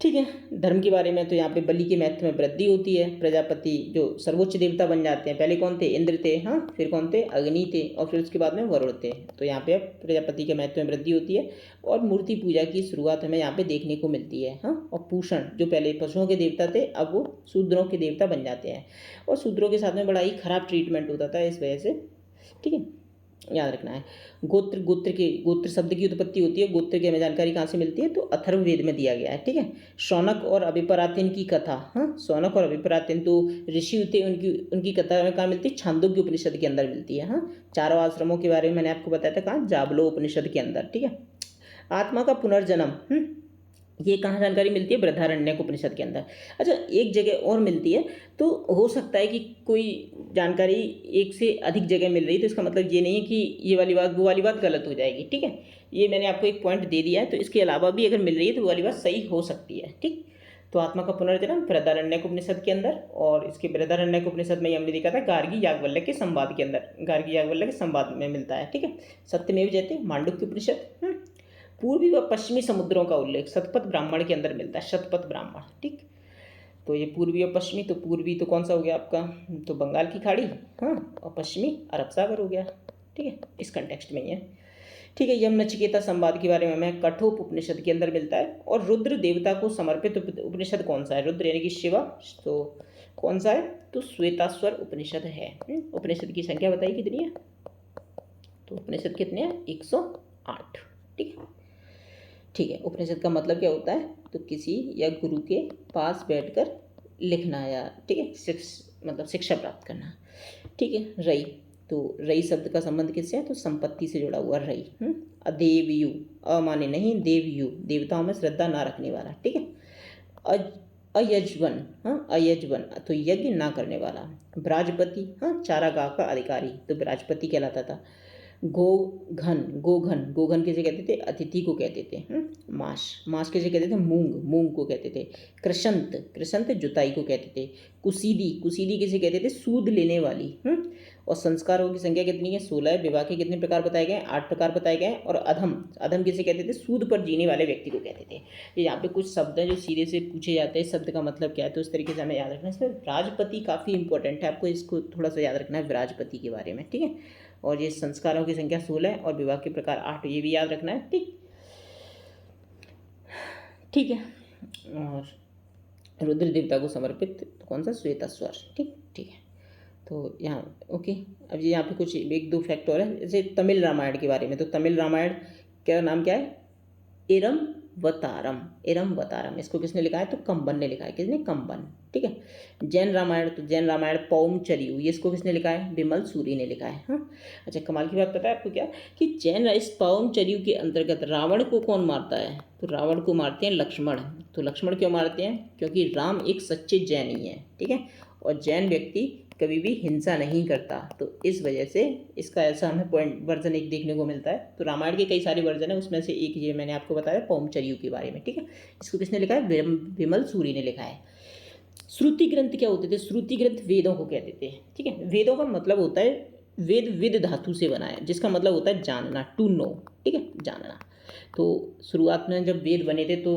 ठीक है, धर्म के बारे में तो यहाँ पे बलि के महत्व में वृद्धि होती है। प्रजापति जो सर्वोच्च देवता बन जाते हैं। पहले कौन थे? इंद्र थे। हाँ, फिर कौन थे? अग्नि थे, और फिर उसके बाद में वरुण थे। तो यहाँ पे प्रजापति के महत्व में वृद्धि होती है। और मूर्ति पूजा की शुरुआत हमें यहाँ पे देखने को मिलती है। हाँ, और पूषण जो पहले पशुओं के देवता थे अब वो शूद्रों के देवता बन जाते हैं। और शूद्रों के साथ में बड़ा ही खराब ट्रीटमेंट होता था इस वजह से। ठीक है, याद रखना है। गोत्र शब्द की उत्पत्ति होती है, गोत्र की हमें जानकारी कहाँ से मिलती है, तो अथर्ववेद में दिया गया है। ठीक है, शौनक और अभिपरातिन की कथा, हाँ, शौनक और अभिपरातिन तो ऋषि होते हैं, उनकी कथा हमें कहाँ मिलती है, छांदोग्य उपनिषद के अंदर मिलती है। हाँ, चारों आश्रमों के बारे में मैंने आपको बताया था कहाँ, जाबलो उपनिषद के अंदर। ठीक है, आत्मा का पुनर्जन्म, ये कहाँ जानकारी मिलती है, बृहदारण्यक उपनिषद के अंदर। अच्छा, एक जगह और मिलती है, तो हो सकता है कि कोई जानकारी एक से अधिक जगह मिल रही है, तो इसका मतलब ये नहीं है कि ये वाली बात वो वाली बात गलत हो जाएगी। ठीक है, ये मैंने आपको एक पॉइंट दे दिया है, तो इसके अलावा भी अगर मिल रही है तो वो वाली बात सही हो सकती है। ठीक, तो आत्मा का पुनर्जन्म बृहदारण्यक उपनिषद के अंदर, और इसके बृहदारण्यक उपनिषद में हमने देखा था गार्गी याज्ञवल्क्य के संवाद के अंदर, गार्गी याज्ञवल्क्य के संवाद में मिलता है। ठीक है, सत्यमेव जयते मांडुक्य उपनिषद, पूर्वी व पश्चिमी समुद्रों का उल्लेख शतपथ ब्राह्मण के अंदर मिलता है, शतपथ ब्राह्मण। ठीक, तो ये पूर्वी और पश्चिमी, तो पूर्वी तो कौन सा हो गया आपका, तो बंगाल की खाड़ी, हाँ, और पश्चिमी अरब सागर हो गया। ठीक है, इस कंटेक्स्ट में ही है। ठीक है, यम नचिकेता संवाद के बारे में हमें कठोप उपनिषद के अंदर मिलता है। और रुद्र देवता को समर्पित उपनिषद कौन सा है, रुद्र यानी कि शिवा, तो कौन सा है, तो श्वेताश्वर उपनिषद है। उपनिषद की संख्या बताइए कितनी है, तो उपनिषद कितने हैं, 108। ठीक है, ठीक है, उपनिषद का मतलब क्या होता है, तो किसी या गुरु के पास बैठकर लिखना, या ठीक है, मतलब शिक्षा प्राप्त करना। ठीक है, रई, तो रई शब्द का संबंध किससे है, तो संपत्ति से जुड़ा हुआ रई। अदेवयु, अमाने नहीं, देवयु, देवताओं में श्रद्धा ना रखने वाला। ठीक है, अयजवन, हाँ, अयजवन तो यज्ञ ना करने वाला। ब्राजपति, हाँ, चारागाह का अधिकारी, तो ब्राजपति कहलाता था। गोघन, गोघन किसे कहते थे, अतिथि को कहते थे। मास किसे कहते थे, मूंग को कहते थे। कृषंत जुताई को कहते थे। कुसीदी किसे कहते थे, सूद लेने वाली। और संस्कारों की संख्या कितनी है, 16। विवाह के कितने प्रकार बताए गए, 8 प्रकार बताए गए। और अधम किसे कहते थे, सूद पर जीने वाले व्यक्ति को कहते थे। ये यहाँ पे कुछ शब्द हैं जो सीधे से पूछे जाते हैं, शब्द का मतलब क्या है, तो इस तरीके से हमें याद रखना है। इसमें विराजपति काफ़ी इंपॉर्टेंट है, आपको इसको थोड़ा सा याद रखना है विराजपति के बारे में। ठीक है, और ये संस्कारों की संख्या 16 और विवाह के प्रकार 8, ये भी याद रखना है। ठीक है, और रुद्र देवता को समर्पित कौन सा, श्वेताश्वर। ठीक है, तो यहाँ ओके। अब ये यहाँ पे कुछ 1-2 फैक्ट और है, जैसे तमिल रामायण के बारे में, तो तमिल रामायण का नाम क्या है, इरम वतारम। इसको किसने लिखा है, तो कंबन ने लिखा है। किसने, कंबन। ठीक है, जैन रामायण पौमचरियु, ये इसको किसने लिखा है, विमल सूरी ने लिखा है। हाँ, अच्छा, कमाल की बात पता है आपको क्या, कि जैन इस पौमचरियु के अंतर्गत रावण को कौन मारता है, तो रावण को मारते हैं लक्ष्मण। तो लक्ष्मण क्यों मारते हैं, क्योंकि राम एक सच्चे जैनी है। ठीक है, और जैन व्यक्ति कभी भी हिंसा नहीं करता, तो इस वजह से इसका ऐसा हमें वर्जन एक देखने को मिलता है। तो रामायण के कई सारे वर्जन है, उसमें से एक ये मैंने आपको बताया पौमचरियु के बारे में। ठीक है, इसको किसने लिखा है, विमल सूरी ने लिखा है। श्रुति ग्रंथ क्या होते थे, श्रुति ग्रंथ वेदों को कहते थे। ठीक है, वेदों का मतलब होता है, विद धातु से बना है, जिसका मतलब होता है जानना, टू नो। ठीक है, जानना। तो शुरुआत में जब वेद बने थे तो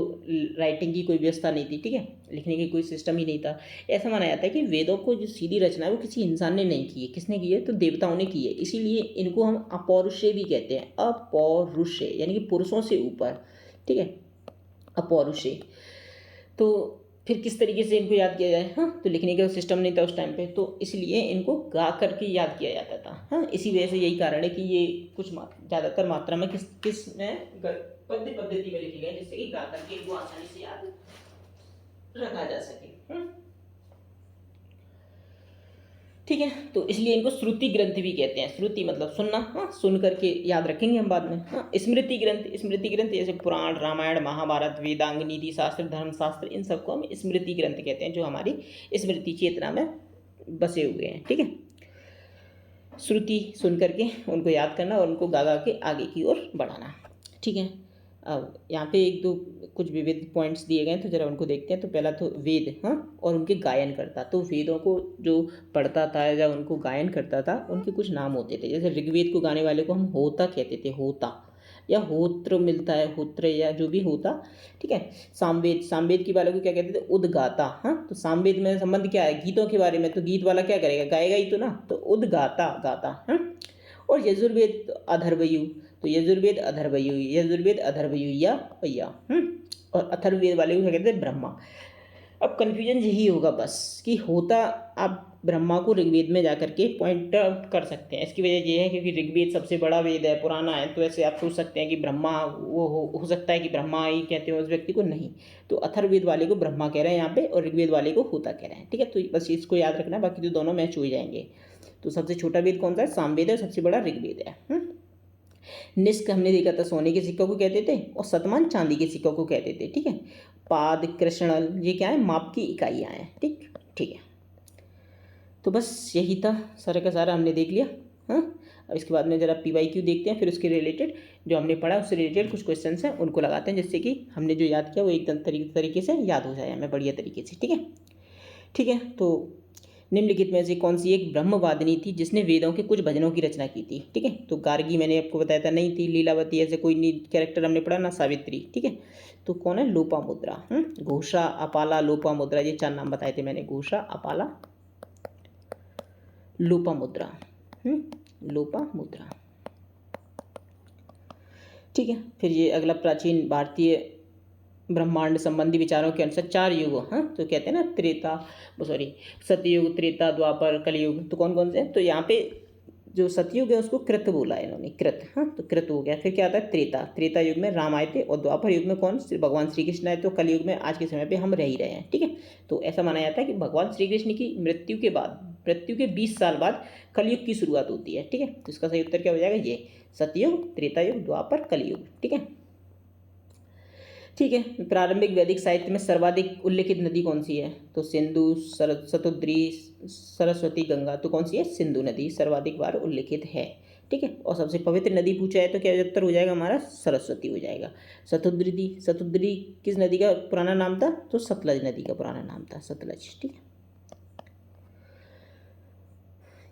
राइटिंग की कोई व्यवस्था नहीं थी। ठीक है, लिखने की कोई सिस्टम ही नहीं था। ऐसा माना जाता है कि वेदों को जो सीधी रचना है वो किसी इंसान ने नहीं की है। किसने की है, तो देवताओं ने की है। इसीलिए इनको हम अपौरुषेय भी कहते हैं, अपौरुषेय यानी कि पुरुषों से ऊपर। ठीक है, अपौरुषेय। तो फिर किस तरीके से इनको याद किया जाए, हाँ, तो लिखने का सिस्टम नहीं था उस टाइम पे, तो इसलिए इनको गा करके याद किया जाता था। हाँ, इसी वजह से यही कारण है कि ये कुछ ज़्यादातर मात्रा में किस में पद्य पद्धति में लिखी गई, जिससे कि गा करके इनको आसानी से याद रखा जा सके। ठीक है, तो इसलिए इनको श्रुति ग्रंथ भी कहते हैं। श्रुति मतलब सुनना, हाँ, सुन करके याद रखेंगे हम बाद में। हाँ, स्मृति ग्रंथ जैसे पुराण, रामायण, महाभारत, वेदांग, नीति शास्त्र, धर्मशास्त्र, इन सबको हम स्मृति ग्रंथ कहते हैं, जो हमारी स्मृति चेतना में बसे हुए हैं। ठीक है, श्रुति सुन करके उनको याद करना और उनको गा गा के आगे की ओर बढ़ाना। ठीक है, अब यहाँ पे 1-2 कुछ विविध पॉइंट्स दिए गए हैं, तो जरा उनको देखते हैं। तो पहला तो वेद, हाँ, और उनके गायन करता। तो वेदों को जो पढ़ता था या उनको गायन करता था, उनके कुछ नाम होते थे। जैसे ऋग्वेद को गाने वाले को हम होता कहते थे, होता, या होत्र मिलता है, होत्र या जो भी होता। ठीक है, सामवेद की वालों को क्या कहते थे, उद्गाता। हाँ, तो सामवेद में संबंध क्या है, गीतों के बारे में। तो गीत वाला क्या करेगा, गाएगा ही तो ना, तो उद्गाता, गाता। हाँ, और यजुर्वेद अथर्वयु, तो यजुर्वेद अथर्वयु या और अथर्ववेद वाले को क्या कहते हैं, ब्रह्मा। अब कन्फ्यूजन यही होगा बस कि होता, आप ब्रह्मा को ऋग्वेद में जाकर के पॉइंट आउट कर सकते हैं। इसकी वजह ये है क्योंकि ऋग्वेद सबसे बड़ा वेद है, पुराना है, तो ऐसे आप सोच सकते हैं कि ब्रह्मा वो हो सकता है कि ब्रह्मा ही कहते हैं उस व्यक्ति को, नहीं। तो अथर्ववेद वाले को ब्रह्मा कह रहे हैं यहाँ पे और ऋग्वेद वाले को होता कह रहे हैं, ठीक है। तो बस इसको याद रखना, बाकी तो दोनों मैच हो ही जाएंगे। तो सबसे छोटा वेद कौन सा है? सामवेद है, सबसे बड़ा ऋग्वेद है। निष्क हमने देखा था सोने के सिक्कों को कहते थे और शतमान चांदी के सिक्कों को कहते थे, ठीक है। पाद, कृष्णल, ये क्या है? माप की इकाइयाँ हैं, ठीक ठीक है। तो बस यही था, सारा का सारा हमने देख लिया। हाँ, अब इसके बाद में ज़रा PYQ देखते हैं, फिर उसके रिलेटेड जो हमने पढ़ा उससे रिलेटेड कुछ क्वेश्चंस हैं उनको लगाते हैं, जिससे कि हमने जो याद किया वो एकदम तरीके से याद हो जाए हमें बढ़िया तरीके से, ठीक है। ठीक है, तो निम्नलिखित में से कौन सी एक ब्रह्मवादिनी थी जिसने वेदों के कुछ भजनों की रचना की थी? ठीक है, तो गार्गी मैंने आपको बताया था नहीं थी, लीलावती ऐसे कोई नहीं कैरेक्टर हमने पढ़ा ना, सावित्री, ठीक है। तो कौन है? लोपामुद्रा। घोषा, अपाला, लोपामुद्रा, ये 4 नाम बताए थे मैंने, घोषा, अपाला, लोपामुद्रा। लोपामुद्रा, ठीक है। फिर ये अगला, प्राचीन भारतीय ब्रह्मांड संबंधी विचारों के अनुसार 4 युग, हाँ, तो कहते हैं ना त्रेता, सॉरी, सतयुग, त्रेता, द्वापर, कलयुग, तो कौन कौन से हैं? तो यहाँ पे जो सतयुग है उसको कृत बोला है इन्होंने, कृत, हाँ, तो कृत हो गया। फिर क्या आता है? त्रेता। त्रेता युग में राम आए थे और द्वापर युग में कौन? भगवान श्री कृष्ण आए। तो कलयुग में आज के समय पे हम रह ही रहे हैं, ठीक है। तो ऐसा माना जाता है कि भगवान श्री कृष्ण की मृत्यु के 20 साल बाद कलयुग की शुरुआत होती है, ठीक है। तो इसका सही उत्तर क्या हो जाएगा? ये सतयुग, त्रेता युग, द्वापर, कलयुग, ठीक है। ठीक है, प्रारंभिक वैदिक साहित्य में सर्वाधिक उल्लेखित नदी कौन सी है? तो सिंधु, शतुद्री, सरस्वती, गंगा, तो कौन सी है? सिंधु नदी सर्वाधिक बार उल्लेखित है, ठीक है। और सबसे पवित्र नदी पूछा है तो क्या उत्तर हो जाएगा हमारा? सरस्वती हो जाएगा। सतुद्री किस नदी का पुराना नाम था? तो सतलज नदी का पुराना नाम था, सतलज, ठीक है।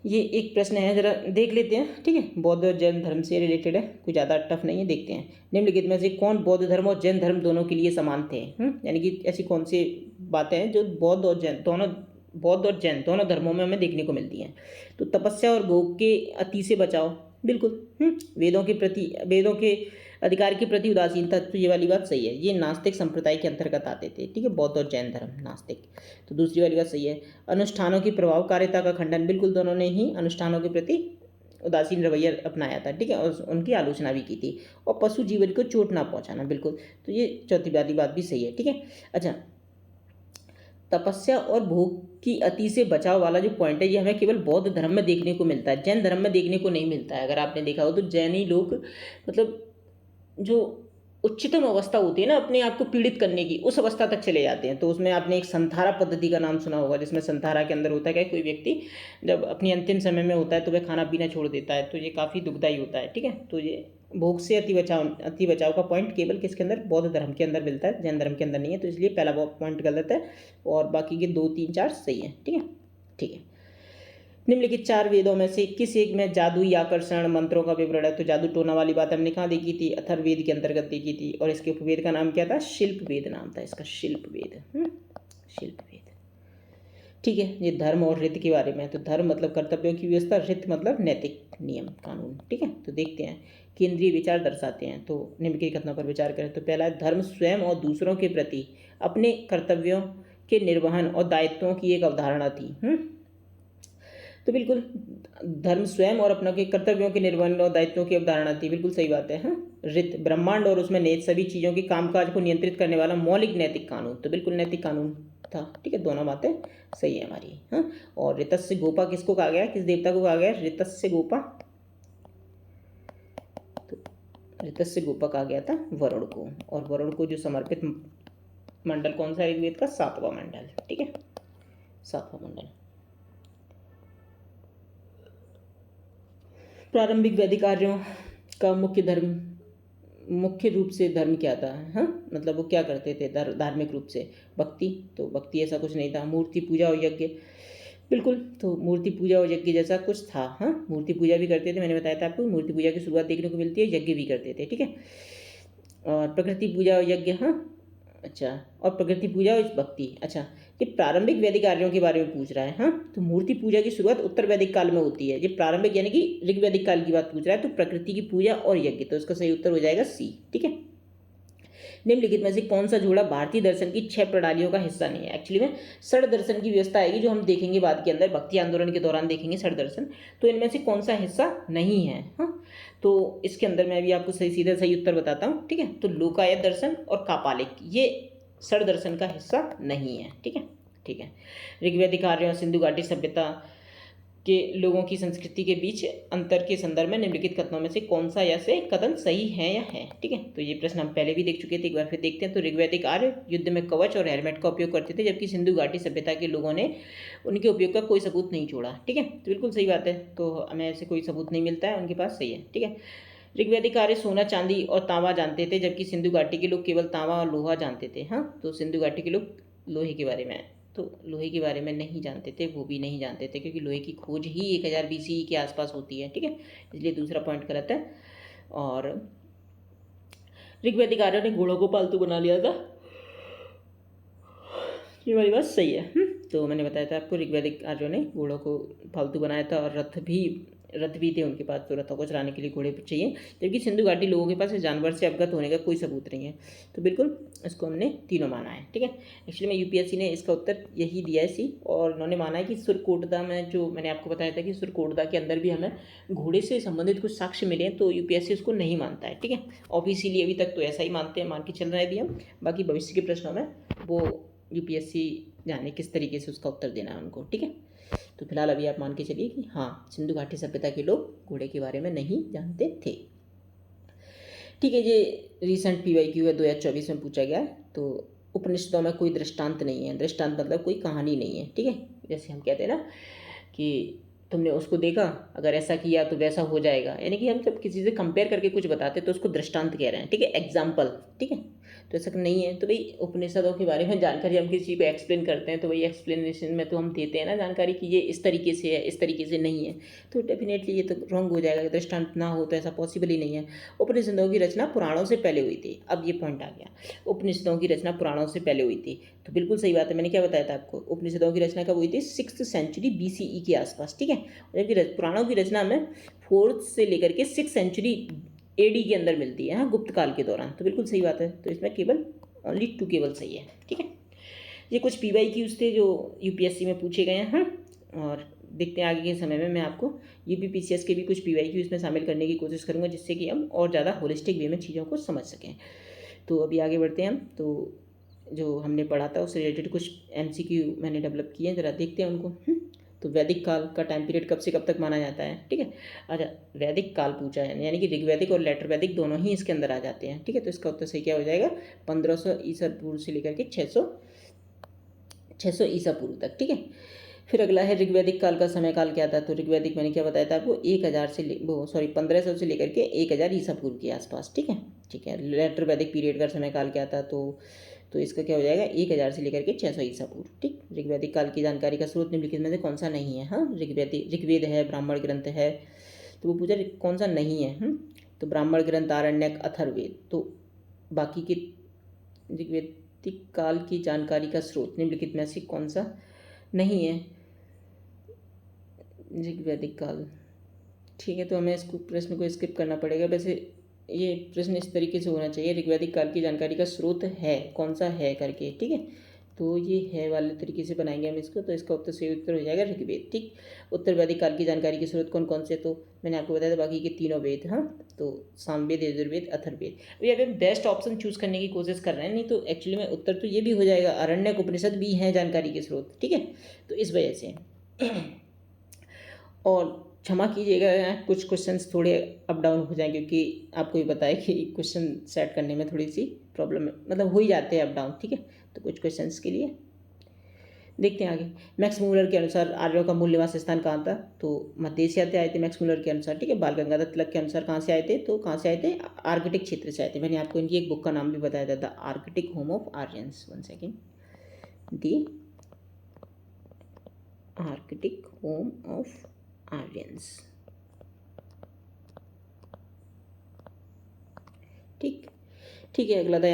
ये एक प्रश्न है, जरा देख लेते हैं, ठीक है। बौद्ध और जैन धर्म से रिलेटेड है, कोई ज़्यादा टफ नहीं है, देखते हैं। निम्नलिखित में से कौन बौद्ध धर्म और जैन धर्म दोनों के लिए समान थे? यानी कि ऐसी कौन सी बातें हैं जो बौद्ध और जैन दोनों धर्मों में हमें देखने को मिलती हैं? तो तपस्या और भोग के अति से बचाओ, बिल्कुल। वेदों के अधिकार के प्रति उदासीनता, तो ये वाली बात सही है, ये नास्तिक संप्रदाय के अंतर्गत आते थे, ठीक है। बौद्ध और जैन धर्म नास्तिक। तो दूसरी वाली बात सही है। अनुष्ठानों की प्रभावकारिता का खंडन, बिल्कुल, दोनों ने ही अनुष्ठानों के प्रति उदासीन रवैया अपनाया था, ठीक है, और उनकी आलोचना भी की थी। और पशु जीवन को चोट ना पहुंचाना, बिल्कुल, तो ये चौथी वाली बात भी सही है, ठीक है। अच्छा, तपस्या और भोग की अति से बचाव वाला जो पॉइंट है ये हमें केवल बौद्ध धर्म में देखने को मिलता है, जैन धर्म में देखने को नहीं मिलता है। अगर आपने देखा हो तो जैनी लोग, मतलब जो उच्चतम अवस्था होती है ना अपने आप को पीड़ित करने की, उस अवस्था तक चले जाते हैं। तो उसमें आपने एक संथारा पद्धति का नाम सुना होगा, जिसमें संथारा के अंदर होता है क्या, कोई व्यक्ति जब अपनी अंतिम समय में होता है तो वह खाना पीना छोड़ देता है, तो ये काफ़ी दुखदायी होता है, ठीक है। तो ये भोग से अति बचाव का पॉइंट केवल किसके अंदर? बौद्ध धर्म के अंदर मिलता है, जैन धर्म के अंदर नहीं है। तो इसलिए पहला पॉइंट गलत है और बाकी के 2, 3, 4 सही है, ठीक है, ठीक है। निम्नलिखित 4 वेदों में से किस एक में जादुई आकर्षण मंत्रों का विवरण है? तो जादू टोना वाली बात हमने कहाँ देखी थी? अथर्ववेद के अंतर्गत देखी थी। और इसके उपवेद का नाम क्या था? शिल्प वेद नाम था इसका, शिल्प वेद, शिल्प वेद, ठीक है। ये धर्म और रीति के बारे में। तो धर्म मतलब कर्तव्यों की व्यवस्था, रीत मतलब नैतिक नियम कानून, ठीक है। तो देखते हैं, केंद्रीय विचार दर्शाते हैं। तो निम्न की कथनों पर विचार करें। तो पहला है, धर्म स्वयं और दूसरों के प्रति अपने कर्तव्यों के निर्वहन और दायित्वों की एक अवधारणा थी। तो बिल्कुल, धर्म स्वयं और अपना के कर्तव्यों के निर्वहन और दायित्वों की अवधारणा थी, बिल्कुल सही बात है। रीत, ब्रह्मांड और उसमें निहित सभी चीज़ों की कामकाज को नियंत्रित करने वाला मौलिक नैतिक कानून, तो बिल्कुल नैतिक कानून था, ठीक है। दोनों बातें सही है हमारी। और ऋतस्य गोपा किसको कहा गया? किस देवता को कहा गया? ऋतस्य गोपा, तो ऋतस्य गोपा कहा गया था वरुण को। और वरुण को जो समर्पित मंडल कौन सा? ऋग्वेद का 7वां मंडल, ठीक है, 7वां मंडल। प्रारंभिक वैदिक आर्यों का मुख्य रूप से धर्म क्या था? मतलब वो क्या करते थे धार्मिक रूप से? भक्ति, तो भक्ति ऐसा कुछ नहीं था। मूर्ति पूजा और यज्ञ, बिल्कुल, तो मूर्ति पूजा और यज्ञ जैसा कुछ था। मूर्ति पूजा भी करते थे, मैंने बताया था आपको, मूर्ति पूजा की शुरुआत देखने को मिलती है, यज्ञ भी करते थे, ठीक है। और प्रकृति पूजा और यज्ञ, अच्छा, और प्रकृति पूजा और भक्ति, अच्छा। ये प्रारंभिक वैदिक आर्यों के बारे में पूछ रहा है। तो मूर्ति पूजा की शुरुआत उत्तर वैदिक काल में होती है। ये प्रारंभिक यानी कि ऋग्वैदिक काल की बात पूछ रहा है, तो प्रकृति की पूजा और यज्ञ, तो इसका सही उत्तर हो जाएगा सी, ठीक है। निम्नलिखित में से कौन सा जोड़ा भारतीय दर्शन की 6 प्रणालियों का हिस्सा नहीं है। एक्चुअली में षड दर्शन की व्यवस्था आएगी जो हम देखेंगे बाद के अंदर, भक्ति आंदोलन के दौरान देखेंगे षड दर्शन। तो इनमें से कौन सा हिस्सा नहीं है। हाँ, तो इसके अंदर मैं भी आपको सीधा सही उत्तर बताता हूँ। ठीक है, तो लोकायत दर्शन और कापालिक ये षड दर्शन का हिस्सा नहीं है। ठीक है, ठीक है। ऋग्वैदिक आर्य और सिंधु घाटी सभ्यता के लोगों की संस्कृति के बीच अंतर के संदर्भ में निम्नलिखित कथनों में से कौन सा या से कथन सही है या है। ठीक है, तो ये प्रश्न हम पहले भी देख चुके थे, एक बार फिर देखते हैं। तो ऋग्वैदिक आर्य युद्ध में कवच और हेलमेट का उपयोग करते थे, जबकि सिंधु घाटी सभ्यता के लोगों ने उनके उपयोग का कोई सबूत नहीं छोड़ा। ठीक है, तो बिल्कुल सही बात है, तो हमें ऐसे कोई सबूत नहीं मिलता है उनके पास, सही है। ठीक है, ऋग्वैदिक आर्य सोना चांदी और तांबा जानते थे, जबकि सिंधु घाटी के लोग केवल तांबा और लोहा जानते थे। हाँ, तो सिंधु घाटी के लोग लोहे के बारे में, तो लोहे के बारे में नहीं जानते थे, वो भी नहीं जानते थे क्योंकि लोहे की खोज ही 1000 BCE के आसपास होती है। ठीक है, इसलिए दूसरा पॉइंट गलत है। और ऋग्वैदिक आर्यों ने घोड़ों को पालतू बना लिया था, ये वाली बात सही है। तो मैंने बताया था आपको, ऋग्वैदिक आर्यों ने घोड़ों को फालतू बनाया था और रथ भी थे उनके पास, तो रथों को चलाने के लिए घोड़े चाहिए, जबकि सिंधु घाटी लोगों के पास इस जानवर से अवगत होने का कोई सबूत नहीं है। तो बिल्कुल इसको हमने तीनों माना है। ठीक है, एक्चुअली में यूपीएससी ने इसका उत्तर यही दिया है सी, और उन्होंने माना है कि सुरकोटदा में, जो मैंने आपको बताया था कि सुरकोटदा के अंदर भी हमें घोड़े से संबंधित कुछ साक्ष्य मिले हैं, तो यूपीएससी उसको नहीं मानता है। ठीक है, ऑब्वियसली अभी तक तो ऐसा ही मानते हैं, मान के चल रहे हैं अभी हम, बाकी भविष्य के प्रश्नों में वो यूपीएससी जाने किस तरीके से उसका उत्तर देना है उनको। ठीक है, तो फिलहाल अभी आप मान के चलिए कि हाँ, सिंधु घाटी सभ्यता के लोग घोड़े के बारे में नहीं जानते थे। ठीक है, ये रिसेंट PYQ है 2024 में पूछा गया है। तो उपनिषदों में कोई दृष्टांत नहीं है, दृष्टांत मतलब कोई कहानी नहीं है। ठीक है, जैसे हम कहते हैं ना कि तुमने उसको देखा, अगर ऐसा किया तो वैसा हो जाएगा, यानी कि हम जब किसी से कंपेयर करके कुछ बताते तो उसको दृष्टांत कह रहे हैं। ठीक है, एग्जाम्पल। ठीक है, तो ऐसा नहीं है। तो भाई उपनिषदों के बारे में जानकारी हम किसी चीज़ को एक्सप्लेन करते हैं, तो वही एक्सप्लेनेशन में तो हम देते हैं ना जानकारी कि ये इस तरीके से है, इस तरीके से नहीं है, तो डेफिनेटली ये तो रॉन्ग हो जाएगा, दृष्टांत ना हो तो ऐसा पॉसिबल ही नहीं है। उपनिषदों की रचना पुराणों से पहले हुई थी, अब ये पॉइंट आ गया, उपनिषदों की रचना पुराणों से पहले हुई थी, तो बिल्कुल सही बात है। मैंने क्या बताया था आपको, उपनिषदों की रचना कब हुई थी, 6th सेंचुरी BCE के आसपास। ठीक है, जबकि पुराणों की रचना में 4th से लेकर के 6th सेंचुरी AD के अंदर मिलती है, हाँ, गुप्त काल के दौरान, तो बिल्कुल सही बात है। तो इसमें केवल ओनली 2 केवल सही है। ठीक है, ये कुछ PYQs थे जो यूपीएससी में पूछे गए हैं। हाँ, और देखते हैं आगे के समय में मैं आपको UPPCS के भी कुछ PYQ इसमें शामिल करने की कोशिश करूँगा, जिससे कि हम और ज़्यादा होलिस्टिक वे में चीज़ों को समझ सकें। तो अभी आगे बढ़ते हैं हम। तो जो हमने पढ़ा था उससे रिलेटेड कुछ MCQ मैंने डेवलप किए हैं, ज़रा देखते हैं उनको। तो वैदिक काल का टाइम पीरियड कब से कब तक माना जाता है। ठीक है, अच्छा, वैदिक काल पूछा है, यानी कि ऋग्वैदिक और लेटर वैदिक दोनों ही इसके अंदर आ जाते हैं। ठीक है, तो इसका उत्तर सही क्या हो जाएगा, 1500 ईसा पूर्व से लेकर के 600 ईसा पूर्व तक। ठीक है, फिर अगला है ऋग्वैदिक काल का समय काल क्या था। तो ऋग्वैदिक मैंने क्या बताया था आपको, 1500 से लेकर के 1000 ईसा पूर्व के आसपास। ठीक है, ठीक है। लेटर वैदिक पीरियड का समय काल क्या था, तो इसका क्या हो जाएगा, 1000 से लेकर के 600 ईसा पूर्व। ठीक, ऋग्वैदिक काल की जानकारी का स्रोत निम्नलिखित में से कौन सा नहीं है। हाँ, ऋग्वेद है, ब्राह्मण ग्रंथ है, तो वो पूछा कौन सा नहीं है। तो ब्राह्मण ग्रंथ, आरण्यक, अथर्ववेद। तो बाकी के ऋग्वैदिक काल की जानकारी का स्रोत निम्नलिखित में से कौन सा नहीं है, ऋग्वैदिक काल। ठीक है, तो हमें इसको प्रश्न को स्किप करना पड़ेगा। वैसे ये प्रश्न इस तरीके से होना चाहिए, ऋग्वैदिक काल की जानकारी का स्रोत है कौन सा है करके। ठीक है, तो ये है वाले तरीके से बनाएंगे हम इसको, तो इसका उत्तर सही उत्तर हो जाएगा ऋग्वेद। ठीक, उत्तर वैदिक काल की जानकारी के स्रोत कौन कौन से, तो मैंने आपको बताया था बाकी के तीनों वेद। हाँ, तो सामवेद, यजुर्वेद, अथर्ववेद। अभी अभी हम बेस्ट ऑप्शन चूज करने की कोशिश कर रहे हैं, नहीं तो एक्चुअली में उत्तर तो ये भी हो जाएगा, आरण्यक उपनिषद भी हैं जानकारी के स्रोत। ठीक है, तो इस वजह से और क्षमा कीजिएगा कुछ क्वेश्चंस थोड़े अप डाउन हो जाएं, क्योंकि आपको भी पता है कि क्वेश्चन सेट करने में थोड़ी सी प्रॉब्लम मतलब हो ही जाते हैं अप डाउन। ठीक है, तो कुछ क्वेश्चंस के लिए देखते हैं आगे। मैक्स मूलर के अनुसार आर्यों का मूल निवास स्थान कहाँ था, तो मध्य एशिया से आए थे मैक्स मूलर के अनुसार। ठीक है, बाल गंगाधर तिलक के अनुसार कहाँ से आए थे, तो कहाँ से आए थे, आर्कटिक क्षेत्र से आए थे। मैंने आपको इनकी एक बुक का नाम भी बताया था, the Arctic home of Aryans. 1 second, the Arctic home of Aryans. ठीक, ठीक है, अगला था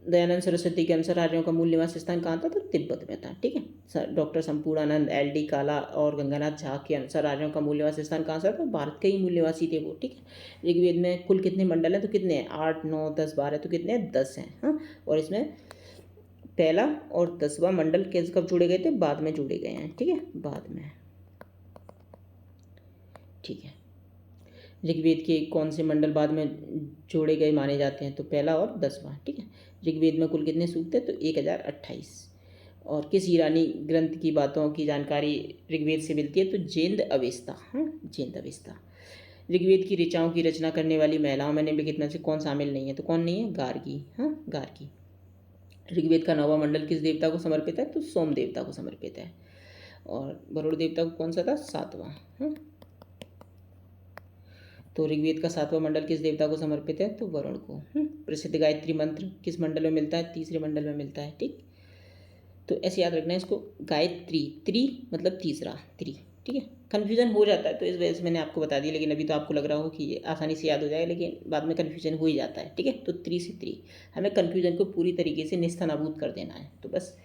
दयानंद सरस्वती के अनुसार आर्यों का मूल निवास स्थान कहाँ था? तो तिब्बत में था। ठीक है। डॉक्टर संपूर्णानंद, LD काला और गंगानाथ झा के अनुसार आर्यों का मूल निवास स्थान कहाँ से था? भारत के ही मूल निवासी थे वो। ठीक है। ऋग्वेद में कुल कितने मंडल हैं? तो कितने हैं? 8, 9, 10, 12, तो कितने हैं? 10 हैं। हाँ, और इसमें पहला और 10वां मंडल कब जोड़े गए थे? बाद में जोड़े गए हैं। ठीक है, बाद में। ठीक है। ऋग्वेद के कौन से मंडल बाद में जोड़े गए माने जाते हैं? तो पहला और 10वां। ठीक है। ऋग्वेद में कुल कितने सूक्त हैं? तो 1028। और किस ईरानी ग्रंथ की बातों की जानकारी ऋग्वेद से मिलती है? तो जेंद अवेस्ता। हाँ, जेंद अवेस्ता। ऋग्वेद की ऋचाओं की रचना करने वाली महिलाओं में निम्नलिखित में से कौन शामिल नहीं है? तो कौन नहीं है? गार्गी। हाँ, गार्गी। ऋग्वेद का 9वां मंडल किस देवता को समर्पित है? तो सोम देवता को समर्पित है। और वरुण देवता को कौन सा था? 7वां। हाँ, तो ऋग्वेद का 7वां मंडल किस देवता को समर्पित है? तो वरुण को। प्रसिद्ध गायत्री मंत्र किस मंडल में मिलता है? तीसरे मंडल में मिलता है। ठीक, तो ऐसे याद रखना है इसको। गायत्री, त्रि मतलब तीसरा, त्रि। ठीक है। कन्फ्यूजन हो जाता है तो इस वजह से मैंने आपको बता दिया, लेकिन अभी तो आपको लग रहा हो कि ये आसानी से याद हो जाएगा, लेकिन बाद में कन्फ्यूजन हो ही जाता है। ठीक है। तो त्रि से त्रि, हमें कन्फ्यूजन को पूरी तरीके से निस्तनाबूद कर देना है। तो बस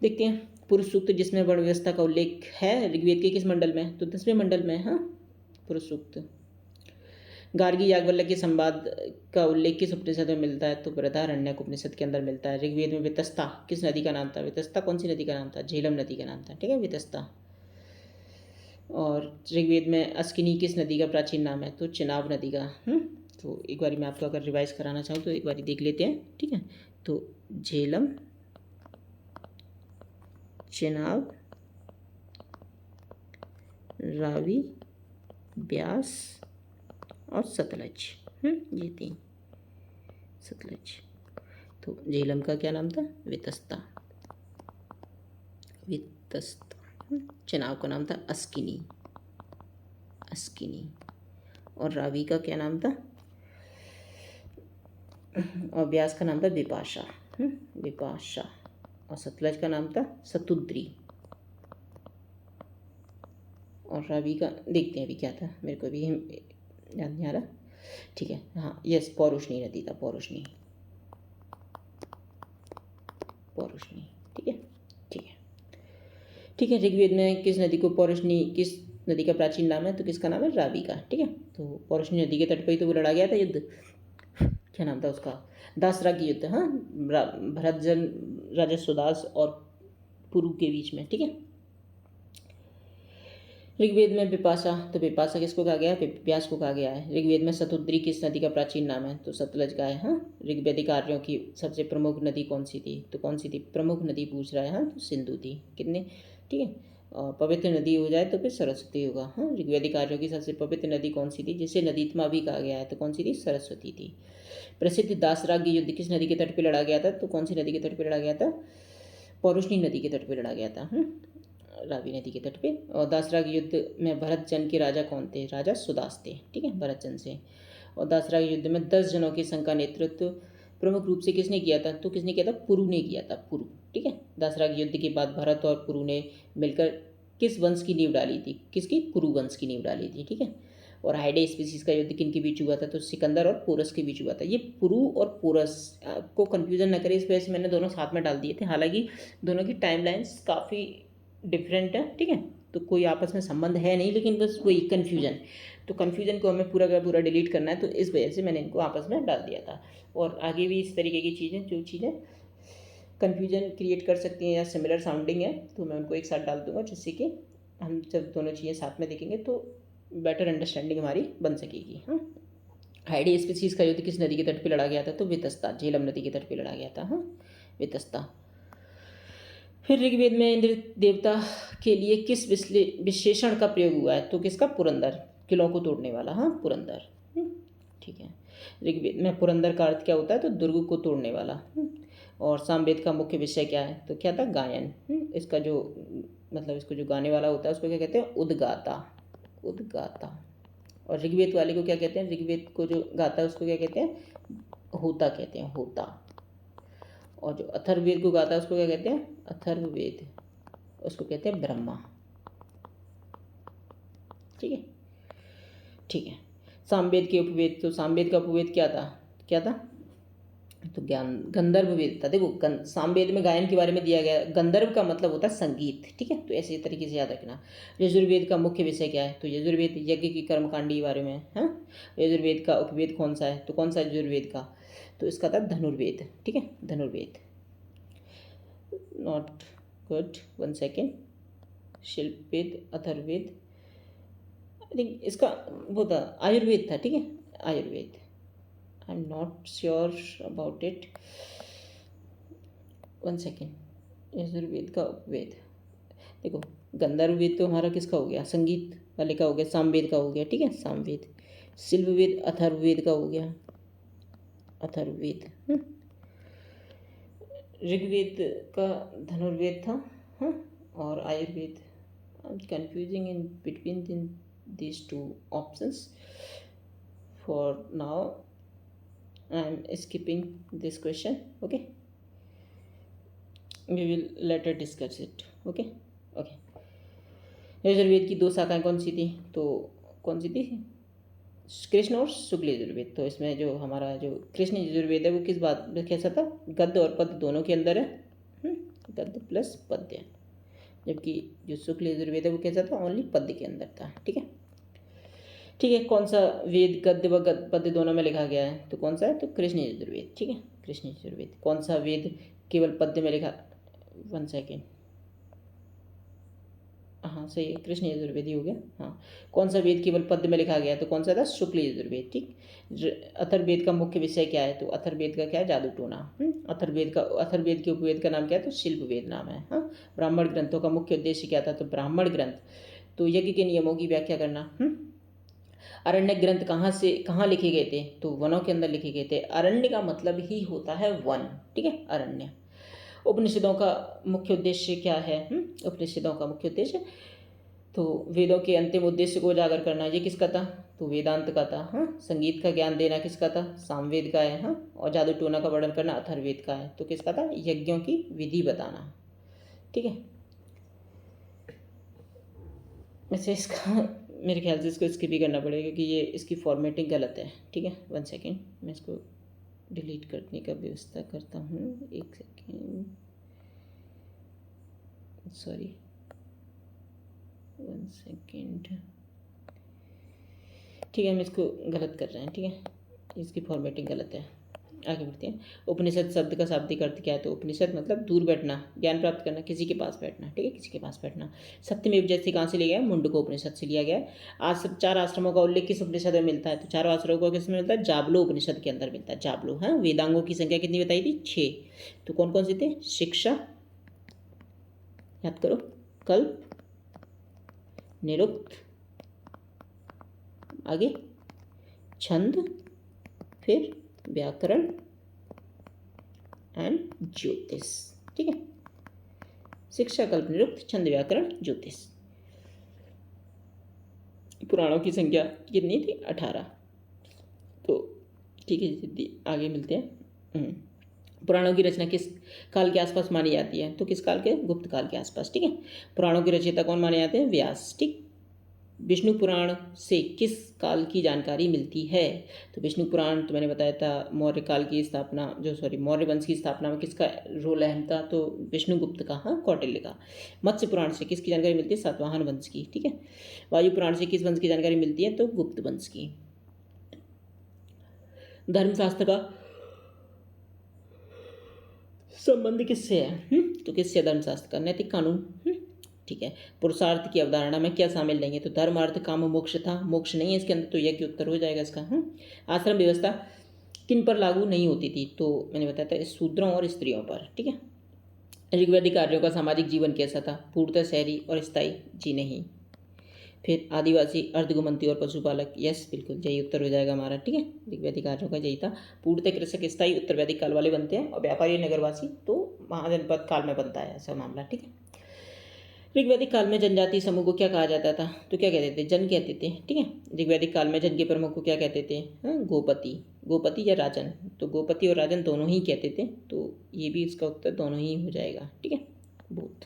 देखते हैं। पुरुष सूक्त जिसमें वर्ण व्यवस्था का उल्लेख है ऋग्वेद के किस मंडल में? तो 10वें मंडल में। हाँ, पुरुष सूक्त। गार्गी याज्ञवल्क्य के संवाद का उल्लेख किस उपनिषद में मिलता है? तो बृहदारण्यक उपनिषद के अंदर मिलता है। ऋग्वेद में वितस्ता किस नदी का नाम था? वितस्ता कौन सी नदी का नाम था? झेलम नदी का नाम था। ठीक है, वितस्ता। और ऋग्वेद में अस्किनी किस नदी का प्राचीन नाम है? तो चिनाब नदी का। तो एक बार मैं आपको अगर रिवाइज कराना चाहूँ तो एक बार देख लेते हैं। ठीक है। तो झेलम, चिनाब, रावी, ब्यास और सतलज। ये 3। सतलज। तो झेलम का क्या नाम था? वितस्ता। वितस्ता। चिनाब का नाम था अस्किनी। अस्किनी। और रावी का क्या नाम था? और ब्यास का नाम था विपाशा। विपाशा। और सतलज का नाम था सतुद्री। और रावी का देखते हैं अभी क्या था, मेरे को भी याद नहीं आ रहा। ठीक है, हाँ, यस, पौरुषणी नदी था। पौरुषणी। पौरुषणी। ठीक है। ठीक है। ठीक है। ऋग्वेद में किस नदी को पौरुषणी, किस नदी का प्राचीन नाम है? तो किसका नाम है? रावी का। ठीक है। तो पौरुषणी नदी के तट पर ही तो वो लड़ा गया था युद्ध। क्या नाम था उसका? दासरागी युद्ध। हाँ, भरतजन, राजा सुदास और पुरु के बीच में। ठीक है। ऋग्वेद में विपाशा, तो विपाशा किसको कहा गया है? व्यास को कहा गया है। ऋग्वेद में सतुद्री किस नदी का प्राचीन नाम है? तो सतलज का है। हाँ, ऋग्वेदिक आर्यों की सबसे प्रमुख नदी कौन सी थी? तो कौन सी थी? प्रमुख नदी पूछ रहा है। हाँ, तो सिंधु थी। कितने? ठीक है। और पवित्र नदी हो जाए तो फिर सरस्वती होगा। हाँ, ऋग्वेदिक आर्यों की सबसे पवित्र नदी कौन सी थी, जिसे नदीत्मा भी कहा गया है? तो कौन सी थी? सरस्वती थी। प्रसिद्ध दासरागी युद्ध किस नदी के तट पर लड़ा गया था? तो कौन सी नदी के तट पर लड़ा गया था? पौरुषणी नदी के तट पर लड़ा गया था। रावी नदी के तट पे। और दासराग युद्ध में भरतजन के राजा कौन थे? राजा सुदास थे। ठीक है, भरतजन से। और दासराग युद्ध में 10 जनों की संघ का नेतृत्व प्रमुख रूप से किसने किया था? तो किसने किया था? पुरु ने किया था। पुरु। ठीक है। दासराग युद्ध के बाद भरत और पुरु ने मिलकर किस वंश की नींव डाली थी? किसकी? पुरु वंश की नींव डाली थी। ठीक है। और हाइडे स्पीसीज का युद्ध किन के बीच हुआ था? तो सिकंदर और पोरस के बीच हुआ था। ये पुरु और पोरस को कन्फ्यूजन न करें, इस वजह से मैंने दोनों साथ में डाल दिए थे। हालांकि दोनों की टाइमलाइंस काफ़ी डिफरेंट है। ठीक है। तो कोई आपस में संबंध है नहीं, लेकिन बस वही कन्फ्यूजन। तो कन्फ्यूजन को हमें पूरा का पूरा डिलीट करना है, तो इस वजह से मैंने इनको आपस में डाल दिया था। और आगे भी इस तरीके की चीज़ें, जो चीज़ें कन्फ्यूजन क्रिएट कर सकती हैं या सिमिलर साउंडिंग है, तो मैं उनको एक साथ डाल दूंगा, जिससे कि हम जब दोनों चीज़ें साथ में देखेंगे तो बेटर अंडरस्टैंडिंग हमारी बन सकेगी। हाँ, हाइडी स्पीसीज का युद्ध किस नदी के तट पर लड़ा गया था? तो वितस्ता, झेलम नदी के तट पर लड़ा गया था। हाँ, वितस्ता। फिर ऋग्वेद में इंद्र देवता के लिए किस विशेषण का प्रयोग हुआ है? तो किसका? पुरंदर, किलों को तोड़ने वाला। हाँ, पुरंदर। ठीक है। ऋग्वेद में पुरंदर का अर्थ क्या होता है? तो दुर्ग को तोड़ने वाला। और सामवेद का मुख्य विषय क्या है? तो क्या था? गायन। इसका जो मतलब इसको जो गाने वाला होता है उसको क्या कहते हैं? उद्गाता। उद्गाता। और ऋग्वेद वाले को क्या कहते हैं? ऋग्वेद को जो गाता है उसको क्या कहते हैं? होता कहते हैं। होता। और जो अथर्ववेद को गाता है उसको क्या कहते हैं? अथर्ववेद। उसको कहते हैं ब्रह्मा। ठीक है। ठीक है। सामवेद के उपवेद, तो सामवेद का उपवेद क्या था? क्या था? तो ज्ञान गंधर्व वेद था। देखो सामवेद में गायन के बारे में दिया गया, गंधर्व का मतलब होता है संगीत, ठीक है। तो ऐसे तरीके से याद रखना। यजुर्वेद का मुख्य विषय क्या है, तो यजुर्वेद यज्ञ की कर्मकांडी के बारे में है। यजुर्वेद का उपवेद कौन सा है, तो कौन सा यजुर्वेद का, तो इसका था धनुर्वेद, ठीक है, Dhanurveda. Not good, 1 second. Shilpaveda, Atharvaveda, I think इसका वो था आयुर्वेद था, ठीक है, Ayurveda. I am not sure about it, 1 second. Yajurveda का उपवेद, देखो गंधर्व वेद तो हमारा किसका हो गया, संगीत वाले का हो गया, सामवेद का हो गया, ठीक है, सामवेद। शिल्पवेद अथर्ववेद का हो गया, अथर्ववेद। ऋग्वेद का धनुर्वेद था, हाँ, और Ayurveda. I M confusing in between these two options. For now I am skipping this question, okay, we will later discuss it, okay. Yajurveda की 2 शाखाएं कौन सी थी, तो कौन सी थी, कृष्ण और शुक्ल यजुर्वेद। तो इसमें जो हमारा जो कृष्ण यजुर्वेद है वो किस बात में कैसा था, गद्य और पद्य दोनों के अंदर है, गद्य प्लस पद्य। जबकि जो शुक्ल यजुर्वेद है वो कैसा था, ओनली पद्य के अंदर था, ठीक है। ठीक है, कौन सा वेद गद्य व पद्य दोनों में लिखा गया है, तो कौन सा है, तो कृष्ण यजुर्वेद, ठीक है, कृष्ण यजुर्वेद। कौन सा वेद केवल पद्य में लिखा, 1 सेकेंड, हाँ सही है, कृष्ण यजुर्वेद ही हो गया, हाँ। कौन सा वेद केवल पद्य में लिखा गया है, तो कौन सा था, शुक्ल यजुर्वेद, ठीक। अथर्ववेद का मुख्य विषय क्या है, तो अथर्ववेद का क्या है, जादू टोना। अथर्ववेद के उपवेद का नाम क्या है, तो शिल्पवेद नाम है, हाँ। ब्राह्मण ग्रंथों का मुख्य उद्देश्य क्या था, तो ब्राह्मण ग्रंथ, तो यज्ञ के नियमों की व्याख्या करना। अरण्य ग्रंथ कहाँ लिखे गए थे, तो वनों के अंदर लिखे गए थे। अरण्य का मतलब ही होता है वन, ठीक है, अरण्य। उपनिषदों का मुख्य उद्देश्य क्या है, उपनिषदों का मुख्य उद्देश्य, तो वेदों के अंतिम उद्देश्य को उजागर करना, ये किसका था, तो वेदांत का था, हाँ। संगीत का ज्ञान देना किसका था, सामवेद का है, हाँ। और जादू टोना का वर्णन करना अथर्ववेद का है, तो किसका था, यज्ञों की विधि बताना, ठीक है। वैसे इसका मेरे ख्याल से इसको स्किप भी करना पड़ेगा क्योंकि ये इसकी फॉर्मेटिंग गलत है, ठीक है। 1 सेकेंड, मैं इसको डिलीट करने का व्यवस्था करता हूँ, 1 सेकेंड, सॉरी, 1 सेकेंड, ठीक है, हम इसको गलत कर रहे हैं, ठीक है, इसकी फॉर्मेटिंग गलत है। आगे बढ़ते हैं। उपनिषद शब्द का शाब्दिक अर्थ क्या है, तो उपनिषद मतलब दूर बैठना, ज्ञान प्राप्त करना, किसी के पास बैठना, ठीक है, किसी के पास बैठना। सत्यमेव जयते कहाँ से लिया गया, मुंडको उपनिषद से लिया गया है। आज 4 आश्रमों का उल्लेख किस उपनिषद में मिलता है, तो 4 आश्रमों का किस में मिलता है, जाबलो उपनिषद के अंदर मिलता है, जाबलो, हाँ। वेदांगों की संख्या कितनी बताई थी, 6, तो कौन कौन से थे, शिक्षा, याद करो, कल्प, निरुक्त, आगे छंद, फिर व्याकरण एंड ज्योतिष, ठीक है। शिक्षा, कल्प, निरुक्त, छंद, व्याकरण, ज्योतिष। पुराणों की संख्या कितनी थी, 18, तो ठीक है, आगे मिलते हैं। पुराणों की रचना किस काल के आसपास मानी जाती है, तो किस काल के, गुप्त काल के आसपास, ठीक है। पुराणों के रचयिता कौन माने जाते हैं, व्यास, ठीक। विष्णु पुराण से किस काल की जानकारी मिलती है, तो विष्णु पुराण तो मैंने बताया था मौर्य काल की स्थापना, मौर्य वंश की स्थापना में किसका रोल अहम था, तो विष्णुगुप्त का, हाँ, कौटिल्य का। मत्स्य पुराण से किसकी जानकारी मिलती है, सातवाहन वंश की, ठीक है। वायु पुराण से किस वंश की जानकारी मिलती है, तो गुप्त वंश की। धर्मशास्त्र का संबंध किससे है, तो किससे, धर्मशास्त्र का, नैतिक कानून, ठीक है। पुरुषार्थ की अवधारणा में क्या शामिल नहीं है, तो धर्म, अर्थ, काम, मोक्ष था, मोक्ष नहीं है इसके अंदर, तो यज्ञ उत्तर हो जाएगा इसका। आश्रम व्यवस्था किन पर लागू नहीं होती थी, तो मैंने बताया था शूद्रों और स्त्रियों पर, ठीक है। ऋग्वैदिक आर्यों का सामाजिक जीवन कैसा था, पूर्णतः शहरी और स्थायी, जी नहीं। फिर आदिवासी, अर्धगुमंती और पशुपालक, यस बिल्कुल, यही उत्तर हो जाएगा हमारा, ठीक है। ऋग्वैदिक आर्यों का यही था। पूर्णतः कृषक, स्थायी, उत्तर वैदिक काल वाले बनते हैं, और व्यापारी नगरवासी तो महाजनपद काल में बनता है ऐसा मामला, ठीक है। ऋग्वैदिक काल में जनजाति समूह को क्या कहा जाता था, तो क्या कहते थे, जन कहते थे, ठीक है। ऋग्वैदिक काल में जन के प्रमुख को क्या कहते थे, गोपति, गोपति या राजन, तो गोपति और राजन दोनों ही कहते थे, तो ये भी इसका उत्तर दोनों ही हो जाएगा, ठीक है, बोथ।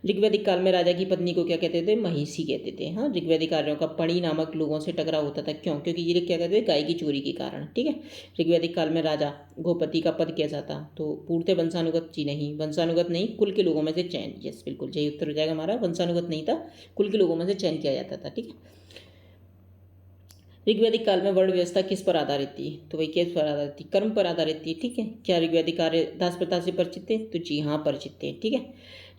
ऋग्वैदिक काल में राजा की पत्नी को क्या कहते थे? महिषी कहते थे। हाँ, ऋग्वैदिक आर्यों का पणी नामक लोगों से टकराव होता था। क्यों? क्योंकि ये लोग क्या कहते थे? गाय की चोरी के कारण। ठीक है। ऋग्वैदिक काल में राजा गोपति का पद कैसा था? तो पूर्णतः वंशानुगत जी नहीं, वंशानुगत नहीं, कुल के लोगों में से चयन। यस, बिल्कुल यही उत्तर हो जाएगा हमारा। वंशानुगत नहीं था, कुल के लोगों में से चयन किया जाता था। ठीक है। ऋग्वैदिक काल में वर्ण व्यवस्था किस पर आधारित थी? तो वही किस पर आधारित थी? कर्म पर आधारित थी। ठीक है। क्या ऋग्वैदिक आर्य दास प्रथा से परिचित थे? तो जी हाँ, परिचित थे। ठीक है।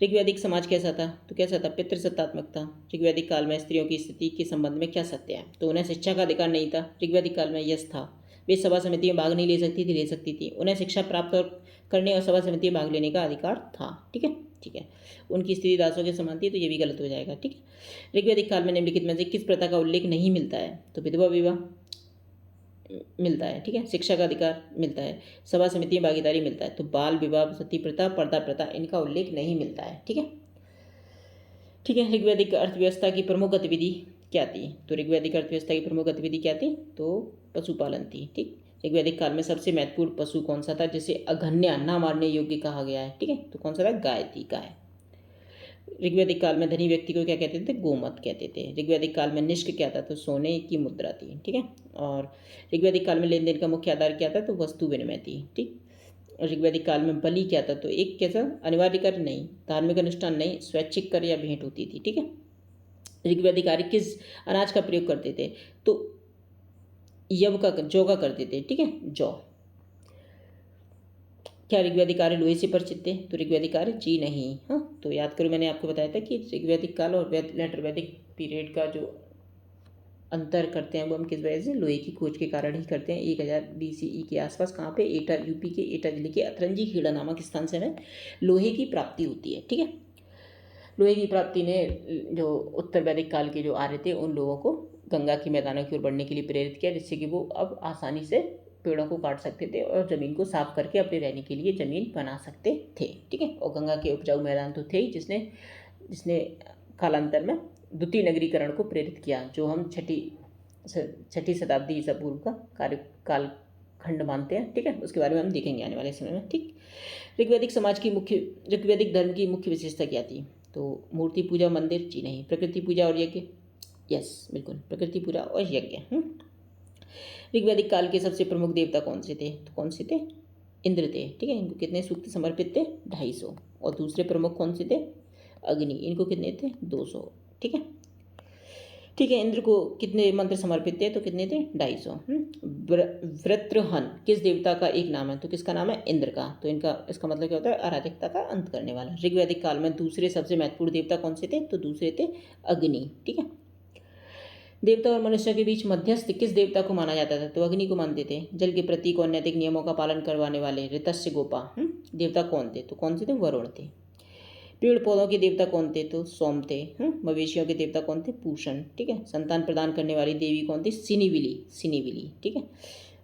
ऋग्वैदिक समाज कैसा था? तो कैसा था? पितृसत्तात्मक था। ऋग्वैदिक काल में स्त्रियों की स्थिति के संबंध में क्या सत्य है? तो उन्हें शिक्षा का अधिकार नहीं था। ऋग्वैदिक काल में यस था। वे सभा समिति में भाग नहीं ले सकती थी, ले सकती थी। उन्हें शिक्षा प्राप्त करने और सभा समिति में भाग लेने का अधिकार था। ठीक है। ठीक है। उनकी स्थिति दासों के समान थी, तो ये भी गलत हो जाएगा। ठीक है। ऋग्वैदिक काल में निम्नलिखित में से किस प्रथा का उल्लेख नहीं मिलता है? तो विधवा विवाह मिलता है। ठीक है। शिक्षा का अधिकार मिलता है, सभा समिति में भागीदारी मिलता है। तो बाल विवाह, सती प्रथा, पर्दा प्रथा, इनका उल्लेख नहीं मिलता है। ठीक है। ठीक है। ऋग्वैदिक अर्थव्यवस्था की प्रमुख गतिविधि क्या थी? तो ऋग्वैदिक अर्थव्यवस्था की प्रमुख गतिविधि क्या थी? तो पशुपालन थी। ठीक। ऋग्वैदिक काल में सबसे महत्वपूर्ण पशु कौन सा था जिसे अघन्या ना मारने योग्य कहा गया है? ठीक है। तो कौन सा था? गाय थी, गाय। ऋग्वैदिक काल में धनी व्यक्ति को क्या कहते थे? गोमत कहते थे। ऋग्वैदिक काल में निष्क क्या था? तो सोने की मुद्रा थी। ठीक है। और ऋग्वैदिक काल में लेन देन का मुख्य आधार क्या था? तो वस्तु विनिमय थी। ठीक। ऋग्वैदिक काल में बलि क्या था? तो एक कैसा? अनिवार्य कर नहीं, धार्मिक अनुष्ठान नहीं, स्वैच्छिक कर या भेंट होती थी। ठीक है। ऋग्वैदिक आर्य किस अनाज का प्रयोग करते थे? तो यव का, जौ का करते थे। ठीक है, जौ। क्या ऋग्वैदिक आर्य लोहे से परिचित थे? तो ऋग्वैदिक आर्य जी नहीं। हाँ, तो याद करो मैंने आपको बताया था कि ऋग्वैदिक काल और लेटर वैदिक पीरियड का जो अंतर करते हैं वो हम किस वजह से? लोहे की खोज के कारण ही करते हैं। 1000 BCE के आसपास कहाँ पे? एटा, यूपी के एटा जिले के अतरंजी खेड़ा नामक स्थान से हमें लोहे की प्राप्ति होती है। ठीक है। लोहे की प्राप्ति ने जो उत्तर वैदिक काल के जो आर्य थे उन लोगों को गंगा की मैदानों की ओर बढ़ने के लिए प्रेरित किया, जिससे कि वो अब आसानी से पेड़ों को काट सकते थे और ज़मीन को साफ करके अपने रहने के लिए ज़मीन बना सकते थे। ठीक है। और गंगा के उपजाऊ मैदान तो थे ही, जिसने कालांतर में द्वितीय नगरीकरण को प्रेरित किया, जो हम छठी शताब्दी ईसा पूर्व का कालखंड मानते हैं। ठीक है। उसके बारे में हम देखेंगे आने वाले समय में। ठीक। ऋग्वैदिक धर्म की मुख्य विशेषता क्या थी? तो मूर्ति पूजा, मंदिर जी नहीं, प्रकृति पूजा और यज्ञ। यस, बिल्कुल, प्रकृति पूजा और यज्ञ। ऋग्वैदिक काल के सबसे प्रमुख देवता कौन से थे? तो कौन से थे? इंद्र थे। ठीक है। इनको कितने सूक्त समर्पित थे? 250। और दूसरे प्रमुख कौन से थे? अग्नि। इनको कितने थे? 200। ठीक है। ठीक है। इंद्र को कितने मंत्र समर्पित थे? तो कितने थे? 250। वृत्रहन किस देवता का एक नाम है? तो किसका नाम है? इंद्र का। तो इसका मतलब क्या होता है? अराजकता का अंत करने वाला। ऋग्वैदिक काल में दूसरे सबसे महत्वपूर्ण देवता कौन से थे? तो दूसरे थे अग्नि। ठीक है। देवता और मनुष्य के बीच मध्यस्थ किस देवता को माना जाता था? तो अग्नि को मानते थे। जल के प्रतीक और नैतिक नियमों का पालन करवाने वाले ऋतस्य गोपा देवता कौन थे? तो कौन से थे? वरुण थे। पेड़ पौधों के देवता कौन थे? तो सोम थे। मवेशियों के देवता कौन थे? पूषण। ठीक है। संतान प्रदान करने वाली देवी कौन थी? सिनीबिली। ठीक है।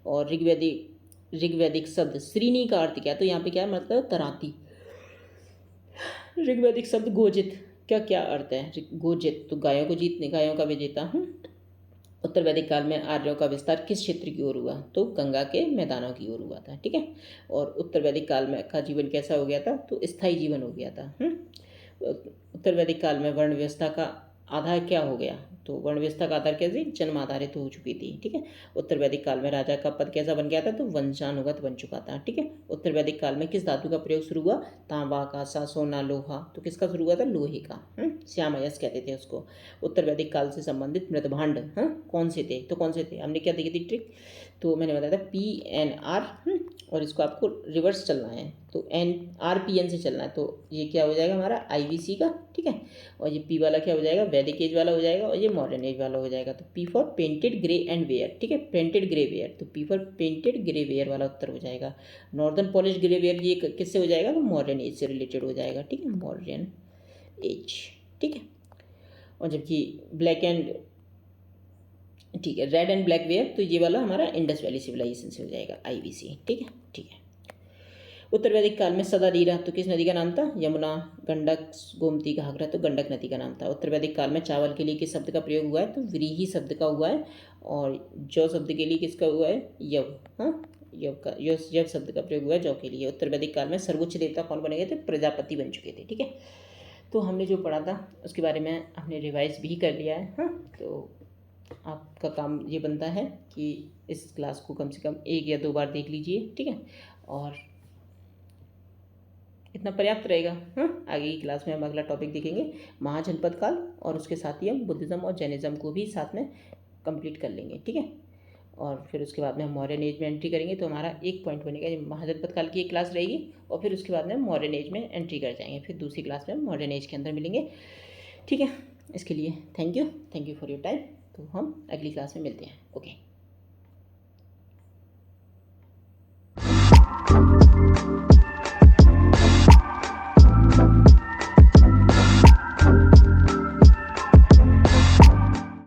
और ऋग्वैदिक शब्द श्रीनी का अर्थ क्या? तो यहाँ पे क्या मतलब? तराती। ऋग्वैदिक शब्द गोजित क्या क्या अर्थ है? गोजित तो गायों को जीतने, गायों का विजेता। उत्तर वैदिक काल में आर्यों का विस्तार किस क्षेत्र की ओर हुआ? तो गंगा के मैदानों की ओर हुआ था। ठीक है। और उत्तर वैदिक काल में का जीवन कैसा हो गया था? तो स्थायी जीवन हो गया था। उत्तर वैदिक काल में वर्ण व्यवस्था का आधार क्या हो गया? तो वर्ण व्यवस्था का आधार कैसे? जन्म आधारित हो चुकी थी। ठीक है। उत्तर वैदिक काल में राजा का पद कैसा बन गया था? तो वंशानुगत बन चुका था। ठीक है। उत्तर वैदिक काल में किस धातु का प्रयोग शुरू हुआ? तांबा, कांसा, सोना, लोहा। तो किसका शुरू हुआ था? लोहे का। श्यामयस कहते थे उसको। उत्तर वैदिक काल से संबंधित मृतभांड कौन से थे? तो कौन से थे? हमने क्या देखी थी ट्रिक? तो मैंने बताया था PNR, और इसको आपको रिवर्स चलना है तो RPN से चलना है। तो ये क्या हो जाएगा हमारा? IVC का। ठीक है। और ये P वाला क्या हो जाएगा? वैदिक एज वाला हो जाएगा, और ये मॉडर्न एज वाला हो जाएगा। तो P for painted grey and ware. ठीक है। पेंटेड ग्रे वेयर, तो P for painted grey ware वाला उत्तर हो जाएगा। नॉर्दर्न पॉलिश ग्रे वेयर ये किससे हो जाएगा? तो मॉडर्न एज से रिलेटेड हो जाएगा। ठीक है। Modern age. ठीक है। और जबकि ब्लैक एंड, ठीक है, रेड एंड ब्लैक वेयर, तो ये वाला हमारा इंडस वैली सिविलाइजेशन से हो जाएगा, IVC। ठीक है। ठीक है। उत्तर वैदिक काल में सदारीरा तो किस नदी का नाम था? यमुना, गंडक, गोमती, घाघरा, तो गंडक नदी का नाम था। उत्तर वैदिक काल में चावल के लिए किस शब्द का प्रयोग हुआ है? तो व्रीहि शब्द का हुआ है। और जौ शब्द के लिए किसका हुआ है? यव। यव शब्द का प्रयोग हुआ है जौ के लिए। उत्तर वैदिक काल में सर्वोच्च देवता कौन बने गए थे? प्रजापति बन चुके थे। ठीक है। तो हमने जो पढ़ा था उसके बारे में हमने रिवाइज भी कर लिया है। हाँ, तो आपका काम ये बनता है कि इस क्लास को कम से कम 1 या 2 बार देख लीजिए, ठीक है, और इतना पर्याप्त रहेगा। हाँ, आगे की क्लास में हम अगला टॉपिक देखेंगे महाजनपद काल, और उसके साथ ही हम बुद्धिज़्म और जैनिज़्म को भी साथ में कंप्लीट कर लेंगे, ठीक है। और फिर उसके बाद में हम मौर्यन एज में एंट्री करेंगे, तो हमारा एक पॉइंट बनेगा, महाजनपद काल की एक क्लास रहेगी, और फिर उसके बाद में हम मौर्यन एज में एंट्री कर जाएंगे, फिर दूसरी क्लास में हम मौर्यन एज के अंदर मिलेंगे, ठीक है। इसके लिए thank you for your time. तो हम अगली क्लास में मिलते हैं। ओके।